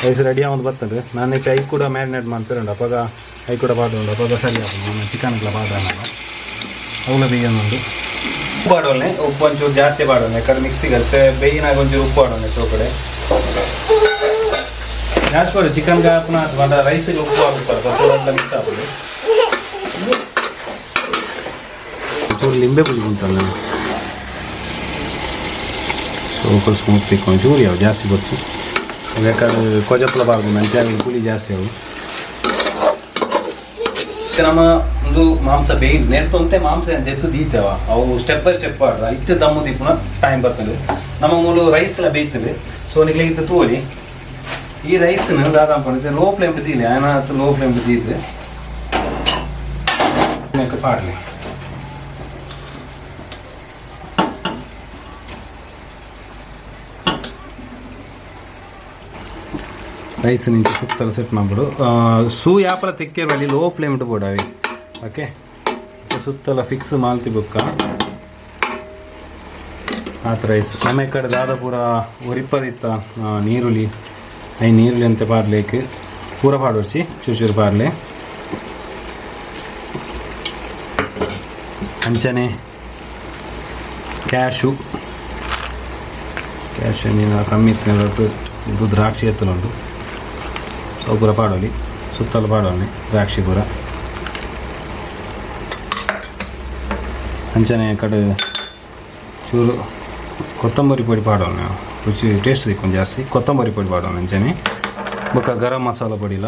ರೈಸ್ ರೆಡಿ ಆಗೋದು ಬರ್ತದೆ ನಾನು ಐತೆ ಐ ಕೂಡ ಮ್ಯಾರಿನೇಟ್ ಮಾಡ್ತಿರೋಂಡು ಅಪ್ಪಾಗ ಐ ಕೂಡ ಪಾಡುಂಡು ಅಪ್ಪಾಗ ಸರಿ ಆಗೋದು ನಾನು ಚಿಕನ್ಗೆಲ್ಲ ಪಾಡ ನಾನು ಅವಳ ಬೇಯೊಂದು ಉಪ್ಪು ಪಾಡೋಲ್ನೆ ಉಪ್ಪು ಒಂಚೂರು ಜಾಸ್ತಿ ಪಾಡೋಲ್ನೆ ಯಾಕಂದ್ರೆ ಮಿಕ್ಸಿಗೆ ಬೇಯಿನಾಗ ಒಂಚೂರು ಉಪ್ಪು ಪಾಡೋಲ್ನೆ ಚೌಕಡೆ ಜಾಸ್ತಿ ಪಾಡು ಚಿಕನ್ಗೆ ಪುನಃ ಅಥವಾ ರೈಸಿಗೆ ಉಪ್ಪು ಹಾಕ್ಬಾರ್ದು ಮಿಕ್ಸ್ ಆಗೋದು ಒಂಚೂರು ಲಿಂಬೆ ಪುಳಿ ಉಂಟಲ್ಲ ಸ್ವಲ್ಪ ಸ್ಮೂತ್ ಬೇಕು ಒಂಚೂರು ಯಾವ ಜಾಸ್ತಿ ಗೊತ್ತು ಬೇಕಾದ್ರೆ ಕೊಜಪ್ಲಬಾರ್ದು ಮಂಚಾಗಿ ಪುಳಿ ಜಾಸ್ತಿ ಅವು ನಮ್ಮ ಒಂದು ಮಾಂಸ ಬೇಯಿ ನೆರ್ತಂತೆ ಮಾಂಸ ಎತ್ತು ದೀತೇವ ಅವು ಸ್ಟೆಪ್ ಬೈ ಸ್ಟೆಪ್ ಆಡ್ದ ಇತ್ತು ದಮ್ಮು ದೀಪನ ಟೈಮ್ ಬರ್ತದೆ ನಮ್ಮ ಮೂಲು ರೈಸ್ ಎಲ್ಲ ಬೇಯ್ತದೆ ಸೊ ನಿಗ್ಲಿಕ್ಕೆ ತೋಲಿ ಈ ರೈಸ್ ದಾದ ಅನ್ಕೊಂಡಿದ್ದೆ ಲೋ ಫ್ಲೇಮ್ ಬಿದ್ದೀಲಿ ಏನಾಯ್ತು ಲೋ ಫ್ಲೇಮ್ ಬಿದ್ದಿದ್ದೆ ಪಾಡಲಿ ರೈಸ್ ನಿಂತು ಸುತ್ತಲ ಸೆಟ್ ಮಾಡಿಬಿಡು ಸೂ ಯಾಪಲ ತೆಕ್ಕಿರಲಿ ಲೋ ಫ್ಲೇಮ್ ಇಟ್ಬಿಡವಿ ಓಕೆ ಸುತ್ತಲ ಫಿಕ್ಸ್ ಮಾಲ್ತಿ ಬುಕ್ಕ ಆತ ರೈಸ್ ನಮ್ಮ ಈ ಕಡೆ ದಾದ ಪೂರ ಒರಿಪ್ಪದಿತ್ತ ನೀರುಳ್ಳಿ ಐ ನೀರುಳ್ಳಿ ಅಂತ ಪಾರ್ಲೇಕ್ ಪೂರ ಪಾಡೋಚಿ ಚೂರು ಪಾರ್ಲೆ ಅಂಚನೆ ಕ್ಯಾಶು ನೀನು ಕಮ್ಮಿ ಇದು ದ್ರಾಕ್ಷಿ ಎತ್ತಲುಂಟು ಅವು ಪೂರ ಪಾಡೋಲಿ ಸುತ್ತಲೂ ಪಾಡೋಲಿ ದ್ರಾಕ್ಷಿ ಪೂರ ಅಂಚನೆ ಕಡೆ ಚೂರು ಕೊತ್ತಂಬರಿ ಪೊಡಿ ಪಾಡೋಣ ನಾವು ರುಚಿ ಟೇಸ್ಟ್ ಸಿಕ್ಕೊಂಡು ಜಾಸ್ತಿ ಕೊತ್ತಂಬರಿ ಪೊಡಿ ಪಾಡೋಣ ಅಂಚನೆ ಬೊಕ್ಕ ಗರಂ ಮಸಾಲ ಪೊಡಿಲ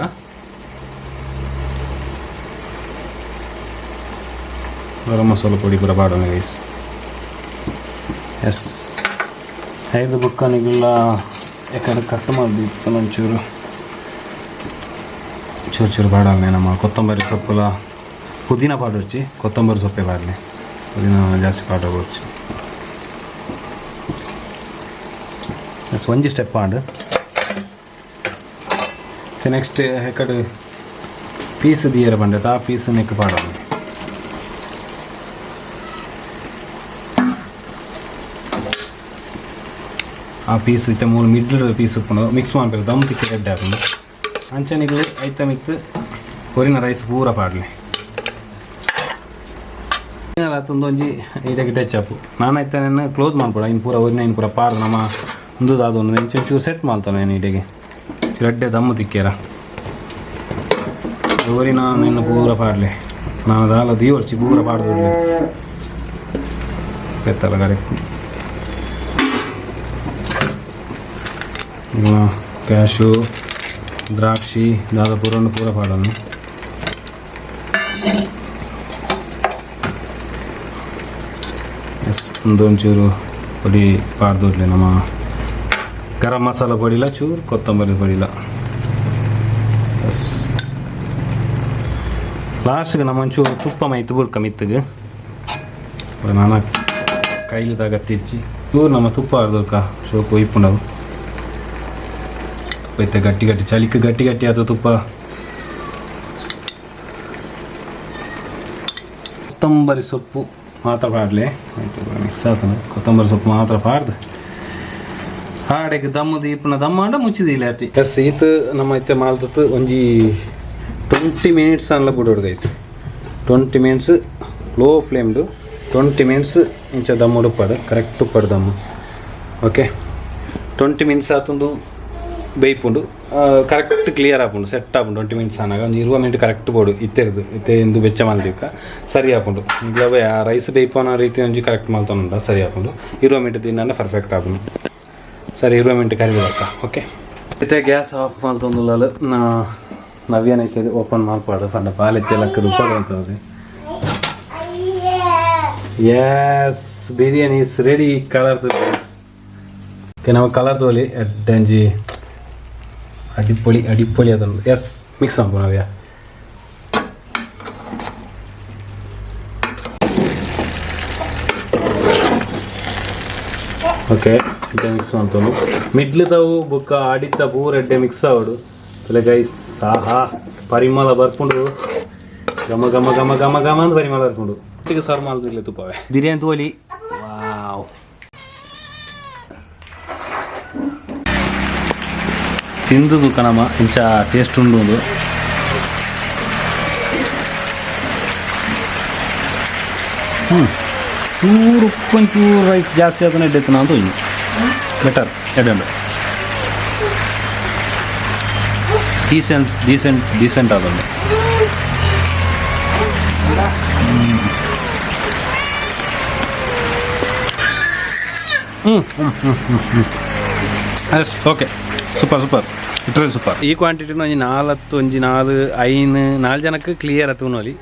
ಗರಂ ಮಸಾಲ ಪೊಡಿ ಪೂರ ಪಾಡೋಣ ಗೈಸ್ ಎಸ್ ಐದು ಬುಕ್ಕನಿಗೆಲ್ಲ ಯಾಕಂದ್ರೆ ಕಟ್ ಮಾಡಿದ್ದು ಒಂಚೂರು ಚೂರು ಪಾಡೋಣ ನಮ್ಮ ಕೊತ್ತಂಬರಿ ಸೊಪ್ಪುಲ ಪುದೀನ ಪಾಡೋಚ್ಚಿ ಕೊತ್ತಂಬರಿ ಸೊಪ್ಪೆ ಪಾಡಲಿ ಪುದೀನ ಜಾಸ್ತಿ ಪಾಡೋಚ್ಚಿ ಎಸ್ ಒಂಜಿ ಸ್ಟೆಪ್ ಆಡು ನೆಕ್ಸ್ಟ್ ಹೆಕಡೆ ಪೀಸ್ ದಿಯರ ಬಂಡೆ ಆ ಪೀಸ್ ನೆಕ್ ಪಾಡೋಣ ಆ ಪೀಸ್ ಇತ್ತೆ ಮೂರು ಮಿಡ್ಲ್ ಪೀಸ್ ಉಪ್ಪು ಮಿಕ್ಸ್ ಮಾಡಬೇಕು ದಮ್ ತಿಕ್ಕಿ ರೆಡ್ ಹಾಕೊಂಡು ಅಂಚನಿಗೆ ಐಟಮ್ ಇತ್ತು ಕೊರಿನ ರೈಸ್ ಪೂರ ಪಾಡಲಿ ಒಂದೊಂಜಿ ಇದಕ್ಕೆ ಟಚ್ ಅಪ್ಪು ನಾನು ಐತೆ ಕ್ಲೋಸ್ ಮಾಡ್ಕೊಡ ಇನ್ನು ಪೂರ ಒರಿನ ಇನ್ನು ಪೂರ ಪಾರು ನಮ್ಮ ಒಂದು ಅದೊಂದು ಚೂರು ಸೆಟ್ ಮಾಡ್ತಾನೆ ನಾನು ಇಡೆಗೆ ರೆಡ್ಡೆ ದಮ್ಮು ತಿಕ್ಕ್ಯಾರ ಒರಿನ ನಿನ್ನ ಪೂರ ಪಾಡಲಿ ನಾನು ದಾಲ ದೀವರ್ಚಿ ಪೂರ ಪಾಡ್ದು ಎತ್ತಲ್ಲ ಕರೆಕ್ಟ್ ಕ್ಯಾಶು ದ್ರಾಕ್ಷಿ ದಾದ ಪೂರನ್ನು ಪೂರ ಪಾಡೋಣ ಎಸ್ ಒಂದೊಂಚೂರು ಪೊಡಿ ಪಾಡ್ದೋಡ್ಲಿ ನಮ್ಮ ಗರಂ ಮಸಾಲ ಪೊಡಿಲ ಚೂರು ಕೊತ್ತಂಬರಿ ಪೊಡಿಲ ಎಸ್ ಲಾಸ್ಟ್ಗೆ ನಮ್ಮ ಒಂಚೂರು ತುಪ್ಪ ಮೈತು ಬುಲ್ಕ ಮಿತ್ತಿಗೆ ನಾನು ಕೈಲಿ ತಗತ್ತಿಚ್ಚಿ ಚೂರು ನಮ್ಮ ತುಪ್ಪ ಅರ್ದಕ್ಕ ಸೋಪು ಇಪ್ಪುಂಡವು ಐತೆ ಗಟ್ಟಿ ಗಟ್ಟಿ ಚಳಿಕ್ಕೆ ಗಟ್ಟಿ ಗಟ್ಟಿ ಆದ ತುಪ್ಪ ಕೊತ್ತಂಬರಿ ಸೊಪ್ಪು ಮಾತ್ರ ಪಾಡಲಿ ಆಯ್ತು ಮಿಕ್ಸ್ ಆಗ್ತದೆ ಕೊತ್ತಂಬರಿ ಸೊಪ್ಪು ಮಾತ್ರ ಪಾಡ್ದು ಹಾಡೆಗೆ ದಮ್ಮು ದೀಪನ ದಮ್ಮಾಂಡ ಮುಚ್ಚಿದಿಲ್ಲ ಅತಿ ಎಸ್ ಈತ ನಮ್ಮ ಐತೆ ಮಾಲ್ದತ್ತು ಒಂಜಿ 20 ಮಿನಿಟ್ಸ್ ಅನ್ಲ ಬಿಡೋಡು ಗೈಸ್ 20 ಮಿನಿಟ್ಸ್ ಲೋ ಫ್ಲೇಮ್ಡು 20 ಮಿನಿಟ್ಸ್ ಇಂಚ ದಮ್ಮು ಉಡುಪಾಡು ಕರೆಕ್ಟ್ ಉಪ್ಪಾಡು ದಮ್ಮು ಓಕೆ 20 ಮಿನಿಟ್ಸ್ ಆತೊಂದು ಬೇಯ್ಪುಂಡು ಕರೆಕ್ಟ್ ಕ್ಲಿಯರ್ ಆಪುಂಡು ಸೆಟ್ ಆಪುಂಡು 20 ಮಿನಿಟ್ಸ್ ಆನಾಗ ಒಂದು 20 ಮಿನಿಟ್ ಕರೆಕ್ಟ್ ಬೋಡು ಇತ್ತೆರದು ಇತ್ತೆ ಇಂದು ಬೆಚ್ಚ ಮಲ್ದಿಕ್ಕ ಸರಿ ಆಪುಂಡು ಇಲ್ಲವೇ ಆ ರೈಸ್ ಬೇಯ್ಪೋನ ರೀತಿ ಒಂಜಿ ಕರೆಕ್ಟ್ ಮಲ್ತೊಂಡ ಸರಿ ಆಪುಂಡು 20 ಮಿನಿಟ್ ತಿನ್ನ ಪರ್ಫೆಕ್ಟ್ ಆಪುಂಡು ಸರಿ 20 ಮಿನಿಟ್ ಕರಿಬೇಕು ಓಕೆ ಇತ್ತೆ ಗ್ಯಾಸ್ ಆಫ್ ಮಲ್ತೊಂದುಲ್ಲ ನವ್ಯನೈತೆ ಓಪನ್ ಮಾಡ್ಪಾಡು ಪಂಡ ಪಾಲೆತ್ತೆ ಲಕ್ಕದ ಉಪಯೋಗ ಅಂತದೆ yes biryani is ready colour okay ನಾವು ಕಲರ್ ತೋಲಿ ಎಡ್ಡಂಜಿ ಅಡಿಪೊಳಿ ಅದೊಂದು ಎಸ್ ಮಿಕ್ಸ್ ಮಾಡ್ಬೋದು ನಾವ್ಯಾ ಓಕೆ ಎಡ್ಡೆ ಮಿಕ್ಸ್ ಮಾಡ್ತೋನು ಮಿಡ್ಲದವು ಬುಕ್ಕ ಆಡಿತ್ತ ಪೂರ ಎಡ್ಡೆ ಮಿಕ್ಸ್ ಆವಡು ತಲೆ ಗೈಸ್ ಆಹಾ ಪರಿಮಳ ಬರ್ಕೊಂಡು ಘಮ ಘಮ ಘಮ ಘಮ ಘಮ ಅಂತ ಪರಿಮಳ ಬರ್ಕೊಂಡು ಈಗ ಸರ್ವ್ ಮಾಡಿದ್ರೆ ತುಪ್ಪವೇ ಬಿರಿಯಾನಿ ತೋಲಿ ವಾವ್ ತಿಂದು ಕಣಮ್ಮ ಇಂಚ ಟೇಸ್ಟ್ ಉಂಡು ಚೂರು ಕೊಂಚೂರು ರೈಸ್ ಜಾಸ್ತಿ ಅದನ್ನ ಎಡ್ಡೆತ್ತು ನಾನು ಇನ್ನು ಬೆಟರ್ ಎಡ್ಡು ಡೀಸೆಂಟ್ ಅದೊಂದು ಓಕೆ ಸೂಪರ್ ಇಟ್ರಲ್ಲಿ ಸೂಪರ್ ಈ ಕ್ವಾಂಟಿಟಿನ ಒಂಜಿ 4 ಜನಕ್ಕೆ ಕ್ಲಿಯರ್ ಆತುನೋಲಿ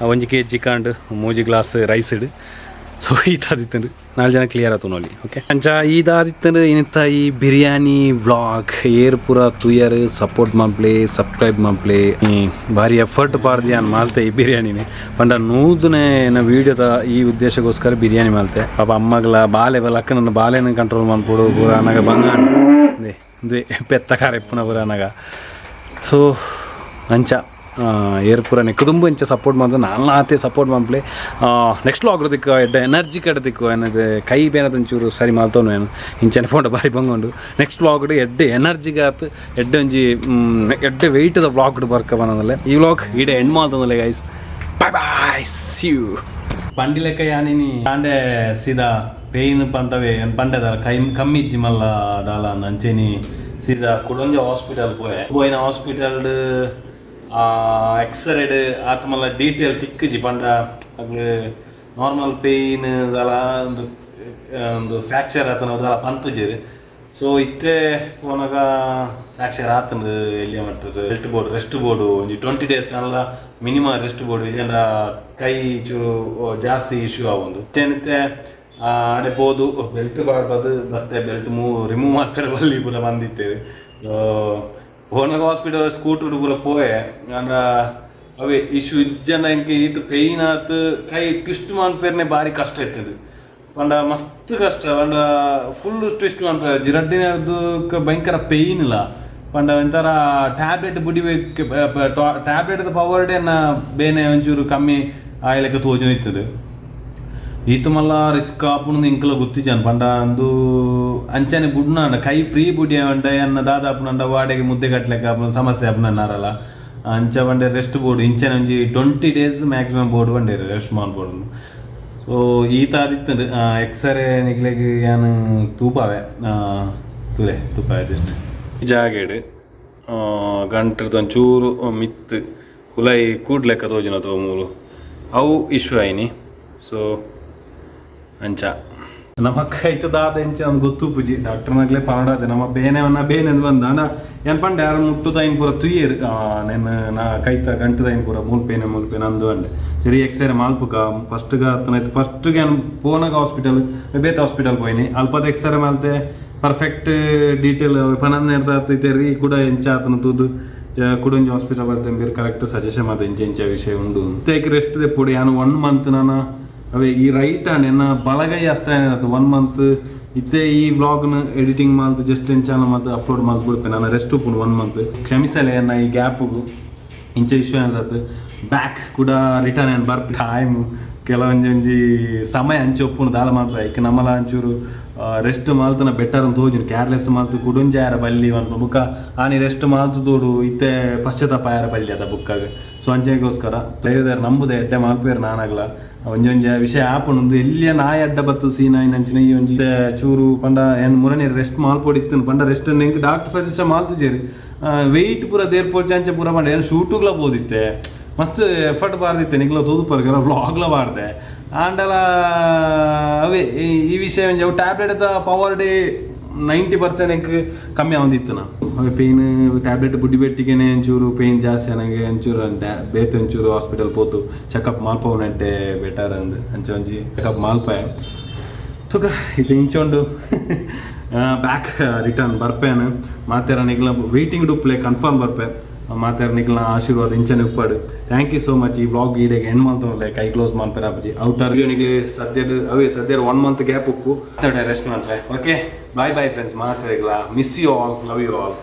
1 kg ಚಿಕಂಡ್ 3 ಗ್ಲಾಸ್ ರೈಸ್ ಇಡು ಸೊ ಈತಾದಿತ್ತಂಡು 4 ಜನ ಕ್ಲಿಯರ್ ಆತುನೋಲಿ ಓಕೆ ಅಂಚ ಈದಾದಿತ್ತಂಡು ಇನ್ನಿತ್ತ ಈ ಬಿರಿಯಾನಿ ವ್ಲಾಗ್ ಏರ್ ಪೂರ ತುಯರ್ ಸಪೋರ್ಟ್ ಮಾಡ್ಪ್ಲೆ ಸಬ್ಸ್ಕ್ರೈಬ್ ಮಾಡ್ಪ್ಲೆ ಭಾರಿ ಎಫರ್ಟ್ ಪಾಡ್ದು ನಾನು ಮಾಲ್ತೆ ಈ ಬಿರಿಯಾನಿನೇ ಪಂಡ ನೂದನೇ ವೀಡಿಯೋದ ಈ ಉದ್ದೇಶಕ್ಕೋಸ್ಕರ ಬಿರಿಯಾನಿ ಮಾಲ್ತೆ ಪಾಪ ಅಮ್ಮಗಳ ಬಾಲೆ ಲಕ್ಕ ನನ್ನ ಬಾಲೆನ ಕಂಟ್ರೋಲ್ ಮಾಡ್ಕೊಡು ಪೂರ ನನಗೆ ಬಂಗಾಣ ದೇ ಪೆತ್ತ ಕಾರೆಪ್ಪುನ ಪೂರ ನನಗೆ ಸೊ ಅಂಚ ಏರ್ ಪೂರ ನೆಕ್ಕು ತುಂಬ ಇಂಚ ಸಪೋರ್ಟ್ ಮಾಡಿದ್ರೆ ನಾನು ಆತೆ ಸಪೋರ್ಟ್ ಮಾಡ್ಪ್ಲೆ ನೆಕ್ಸ್ಟ್ ಲಾಗ್ ತಿಕ್ಕು ಎಡ್ಡೆ ಎನರ್ಜಿ ಕಡ್ದಿಕ್ಕು ಏನದು ಕೈ ಬೇನದ ಒಂಚೂರು ಸರಿ ಮಾಲ್ತವನು ಏನು ಇಂಚನೆ ಫೋಟೋ ಬಾರಿ ಬಂಗೊಂಡು ನೆಕ್ಸ್ಟ್ ವ್ಲಾಗ್ ಎಡ್ಡೆ ಎನರ್ಜಿಗೆ ಆತು ಎಡ್ಡೆ ಒಂಜಿ ಎಡ್ಡೆ ವೆಯ್ಟದ ವ್ಲಾಗ್ ಬರ್ಕ ಬಂದಲ್ಲೇ ಈ ವ್ಲಾಗ್ ಈಡೆ ಎಂಡ್ ಮಾಲ್ತಂದಲ್ಲೇ ಗೈಸ್ ಬಾಯ್ ಸಿ ಯು ಪಂಡಿ ಲೆಕ್ಕ ಯಾನಿನಿ ಪಾಂಡೆ ಸೀದಾ ಪೇಯ್ನ್ ಪಂತವೇ ಪಂಡೆದ ಕೈ ಕಮ್ಮಿ ಇಜ್ಜಿ ಮಲ್ಲ ದಾಲ ಅಂಚೆನಿ ಸೀದಾ ಕುಡೊಂಜ ಹಾಸ್ಪಿಟಲ್ ಪೋಯಿನ ಹಾಸ್ಪಿಟಲ್ ಎಕ್ಸ್ರೇಡ್ ಆತ ಮಲ್ಲ ಡೀಟೇಲ್ ತಿಕ್ಕಜಿ ಪಂಡ ಅದು ನಾರ್ಮಲ್ ಪೇಯ್ನ್ ದಾಲ ಒಂದು ಫ್ರ್ಯಾಕ್ಚರ್ ಆತನ ದಾಲ ಪಂತಜೀರು ಸೊ ಇತ್ತೆ ಪೋನಾಗ ಫ್ರ್ಯಾಕ್ಚರ್ ಆತಂದು ಎಲ್ಲಿ ಮಟ್ಟದ ರೆಸ್ಟ್ ಬೋರ್ಡು ಒಂಜಿ 20 days ಅಲ್ಲ ಮಿನಿಮಮ್ ರೆಸ್ಟ್ ಬೋರ್ಡು ಇದೆಲ್ಲ ಕೈ ಚೂರು ಜಾಸ್ತಿ ಇಶ್ಯೂ ಆಗೊಂಡು ಏನಿತ್ತೆ ಅಡೆ ಬೋದು ಬೆಲ್ಟ್ ಬಾರ್ಬದು ಮತ್ತೆ ಬೆಲ್ಟ್ ರಿಮೂವ್ ಮಾಡ್ತಾರೆ ಬಲ್ಲಿ ಪೂರ ಬಂದಿತ್ತೇವೆ ಹೋನಾಗ ಹಾಸ್ಪಿಟಲ್ ಸ್ಕೂಟರ್ ಪೂರ ಪೋಯೆ ಅಂದ್ರೆ ಅವೇ ಇಶ್ಯೂ ಇಜ್ಜನ ಇಂಕೆ ಇದು ಪೇಯ್ನ್ ಆತು ಕೈ ಟ್ವಿಸ್ಟ್ ಮಾಡ್ಪೇರ್ನೆ ಭಾರಿ ಕಷ್ಟ ಇರ್ತದೆ ಪಂಡ ಮಸ್ತ್ ಕಷ್ಟ ಪಂಡ ಫುಲ್ ಟ್ವಿಸ್ಟ್ ಮಾಡ್ತಾರೆ ಜಿರಡ್ಡಿನದ್ದು ಭಯಂಕರ ಪೇಯ್ನ್ ಇಲ್ಲ ಪಂಡ ಒಂಥರ ಟ್ಯಾಬ್ಲೆಟ್ ಬುಡಿಬೇಕು ಟ್ಯಾಬ್ಲೆಟ್ ಪವರ್ ಡೇನ ಬೇನೆ ಒಂಚೂರು ಕಮ್ಮಿ ಆಯ್ಲಕ್ಕೆ ತೋಜು ಇರ್ತದೆ ಈತ ಮಲ್ಲ ರಿಸ್ಕ್ ಆಪುಂಡು ಇಂಕಲ ಗೊತ್ತಿಜಾನ್ ಪಂಡ ಅಂದು ಅಂಚನೆ ಬುಡ್ನಾಂಡ ಕೈ ಫ್ರೀ ಬುಡಿ ಅಂಡ ಎನ್ನ ದಾದಾಪುನಂಡ ವಾಡೆಗೆ ಮುದ್ದೆ ಕಟ್ಲೆಕ್ಕ ಸಮಸ್ಯೆ ಆಪುನನ್ನಾರಲ್ಲ ಅಂಚ ಬಂಡೆ ರೆಸ್ಟ್ ಬೋರ್ಡು ಇಂಚನೆ ಒಂಜಿ 20 days ಮ್ಯಾಕ್ಸಿಮಮ್ ಬೋರ್ಡು ಬಂಡೇರಿ ರೆಸ್ಟ್ ಮಾಡ್ಬೋಡು ಸೊ ಈತ ಆದಿತ್ತು ಎಕ್ಸ್ರೇ ನಿಗ್ಲೆಗೆ ಏನು ತೂಪಾವೆ ತೂಪಾವೆ ಜಸ್ಟ್ ಜಾಗೇಡು ಗಂಟ್ರದ್ದು ಒಂಚೂರು ಮಿತ್ತು ಹುಲೈ ಕೂಡ್ಲೆಕ್ಕ ತೋಜಿನ ತೋಮೂಲು ಅವು ಇಶ್ಯೂ ಆಯ್ನಿ ಸೊ ಅಂಚ ನಮ್ಮ ಕೈತದಾದ ಎಂಚ ನಮ್ಗೆ ಗೊತ್ತು ಪೂಜಿ ಡಾಕ್ಟರ್ನಾಗ್ಲೇ ಪಾಡಾದೆ ನಮ್ಮ ಬೇನೆ ಬಂದ ಅಣ್ಣ ಏನು ಪಂಡೆ ಯಾರು ಮುಟ್ಟುದಾಯಿನ ಪೂರ ತುಯ್ಯರು ನಾ ಕೈತ ಗಂಟುದಾಯಿನ ಪೂರ ಮೂಲ್ಪೇನೆ ಅಂದು ಅಂಡೆ ಸರಿ ಎಕ್ಸ್ರೇ ಮಾಲ್ಪುಕ ಫಸ್ಟ್ಗೆ ಆತನಾಯ್ತು ಫಸ್ಟ್ಗೆ ನಾನು ಪೋನಾಗ ಹಾಸ್ಪಿಟಲ್ ಬೇತ ಹಾಸ್ಪಿಟಲ್ ಪೋಯ್ನಿ ಅಲ್ಪದ ಎಕ್ಸ್ರೇ ಮಾಲ್ತೆ ಪರ್ಫೆಕ್ಟ್ ಡೀಟೇಲ್ ಪನನ್ನ ಇರ್ತೈತೆ ರೀ ಕೂಡ ಎಂಚ ಆತನ ತೂದು ಕುಡೊಂಜಿ ಹಾಸ್ಪಿಟಲ್ ಬರ್ತೇನೆ ಬೇರೆ ಕರೆಕ್ಟ್ ಸಜೆಷನ್ ಮಾತು ಎಂಚ ವಿಷಯ ಉಂಡು ತೇಕ್ ರೆಸ್ಟ್ ತೆಪ್ಪುಡು ಯಾನು 1 month ನಾನು ಅವೇ ಈ ರೈಟ್ ಎನ್ನ ಬಲಗೈ ಅಸ್ತ ಏನಾಯ್ತು 1 month ಇತ್ತೆ ಈ ವ್ಲಾಗ್ನ ಎಡಿಟಿಂಗ್ ಮಾಡ್ತು ಜಸ್ಟ್ ಎಂಚಾನ ಮತ್ತು ಅಪ್ಲೋಡ್ ಮಾಡ್ಬಿಡ್ಪೆ ನಾನು ರೆಸ್ಟ್ ಉಪ್ಪುಂಡು 1 month ಕ್ಷಮಿಸಲೆ ಎನ್ನ ಈ ಗ್ಯಾಪ್ಗೂ ಇಂಚ ಇಶ್ಯೂ ಏನಾಯ್ತು ಬ್ಯಾಕ್ ಕೂಡ ರಿಟರ್ನ್ ಏನು ಬರ್ಪಿ ಟೈಮು ಕೆಲವೊಂಜಿ ಸಮಯ ಅಂಚೆ ಒಪ್ಪುನು ದಾಲ ಮಾಡ್ಪ ಇಕ್ಕ ನಮ್ಮಲ ಅಂಚೂರು ರೆಸ್ಟ್ ಮಾಲ್ತನ ಬೆಟರ್ ಅಂತ ಹೋಜಿನ ಕೇರ್ಲೆಸ್ ಮಾಲ್ತು ಕುಡುಂಜ ಯಾರ ಬಲ್ಲಿ ಒಂದು ಬುಕ್ಕ ಆನಿ ರೆಸ್ಟ್ ಮಾಲ್ತು ತೋಡು ಇತ್ತೆ ಪಶ್ಚಾತ್ತಾಪ ಯಾರ ಬಲ್ಲಿ ಅದ ಬುಕ್ಕಾಗ ಸೊ ಅಂಚೆಗೋಸ್ಕರ ತೈದಾರ ನಂಬುದೆ ಎಡ್ಡೆ ಮಾಲ್ಪೇರು ನಾನಾಗ್ಲ ಒಂಜೊಂಜ ವಿಷಯ ಆಪುಂಡು ಎಲ್ಲಿಯ ನಾಯಿ ಅಡ್ಡ ಬತ್ತು ಸೀನಾ ನಂಚಿನ ಈ ಒಂಜಿ ಚೂರು ಪಂಡ ಏನು ಮುರನಿ ರೆಸ್ಟ್ ಮಾಲ್ಪೊಡಿತ್ತು ಪಂಡ ರೆಸ್ಟ್ ಹೆಂಗೆ ಡಾಕ್ಟರ್ ಸಜೆಸ್ಟ್ ಮಾಲ್ತಿಜೇರಿ ವೆಯ್ಟ್ ಪೂರ ದೇರ್ಪೋಡ್ ಚಂಚೆ ಪೂರ ಪಂಡ ಏನು ಶೂಟುಗ್ಲ ಬೋದಿತ್ತೆ ಮಸ್ತ್ ಎಫರ್ಟ್ ಬಾರ್ದಿತ್ತೆ ನಿಗ್ಲ ತೂದುಪರ್ಗೆಲ್ಲ ವ್ಲಾಗ್ಲ ಬಾರ್ದೆ ಆಂಡಲ ಅವೇ ಈ ವಿಷಯ ಅವು ಟ್ಯಾಬ್ಲೆಟ್ ಪವರ್ ಡೇ 90% ಎಂಕ್ ಕಮ್ಮಿ ಆವಂದಿತ್ತು ನಾ ಅವೆ ಪೇಯ್ನ್ ಟ್ಯಾಬ್ಲೆಟ್ ಬುಡ್ಡಿ ಬೆಟ್ಟಿಗೆನೆ ಒಂಚೂರು ಪೇಯ್ನ್ ಜಾಸ್ತಿ ನನಗೆ ಒಂಚೂರು ಬೇತೆ ಒಂಚೂರು ಹಾಸ್ಪಿಟಲ್ ಪೋತು ಚೆಕಪ್ ಮಾಲ್ಪವನಂಟೆ ಬೆಟರ್ ಅಂದು ಅಂಚೆ ಒಂಜಿ ಚೆಕಪ್ ಮಾಲ್ಪಾಯ ತುಕ ಇದು ಇಂಚೊಂಡು ಬ್ಯಾಕ್ ರಿಟರ್ನ್ ಬರ್ಪೇನು ಮಾತೇರ ನಿಗ್ಲ ವೆಯ್ಟಿಂಗ್ ಡುಪ್ಲೆ ಕನ್ಫರ್ಮ್ ಬರ್ಪೆ ಮಾತಾರ ನಿಕ್ಲ ಆಶೀರ್ವಾದ ಇಂಚನೆ ಉಪ್ಪಾಡು ಥ್ಯಾಂಕ್ ಯು ಸೋ ಮಚ್ ಈ ವ್ಲಾಗ್ ಈಡೆಗೆ ಎಂಡ್ ಮಂತ್ ಕೈ ಕ್ಲೋಸ್ ಮಾಡ್ತಾರೆ ಅಪ್ಪಾಜಿ ಔಟರ್ ನಿಮಗೆ ಸದ್ಯದ 1 ಮಂತ್ ಗ್ಯಾಪ್ ಉಪ್ಪು ರೆಸ್ಟ್ ಮಾಡ್ತಾರೆ ಓಕೆ ಬಾಯ್ ಬಾಯ್ ಫ್ರೆಂಡ್ಸ್ ಮಾತಾಡಿಲ್ಲ miss you all love you all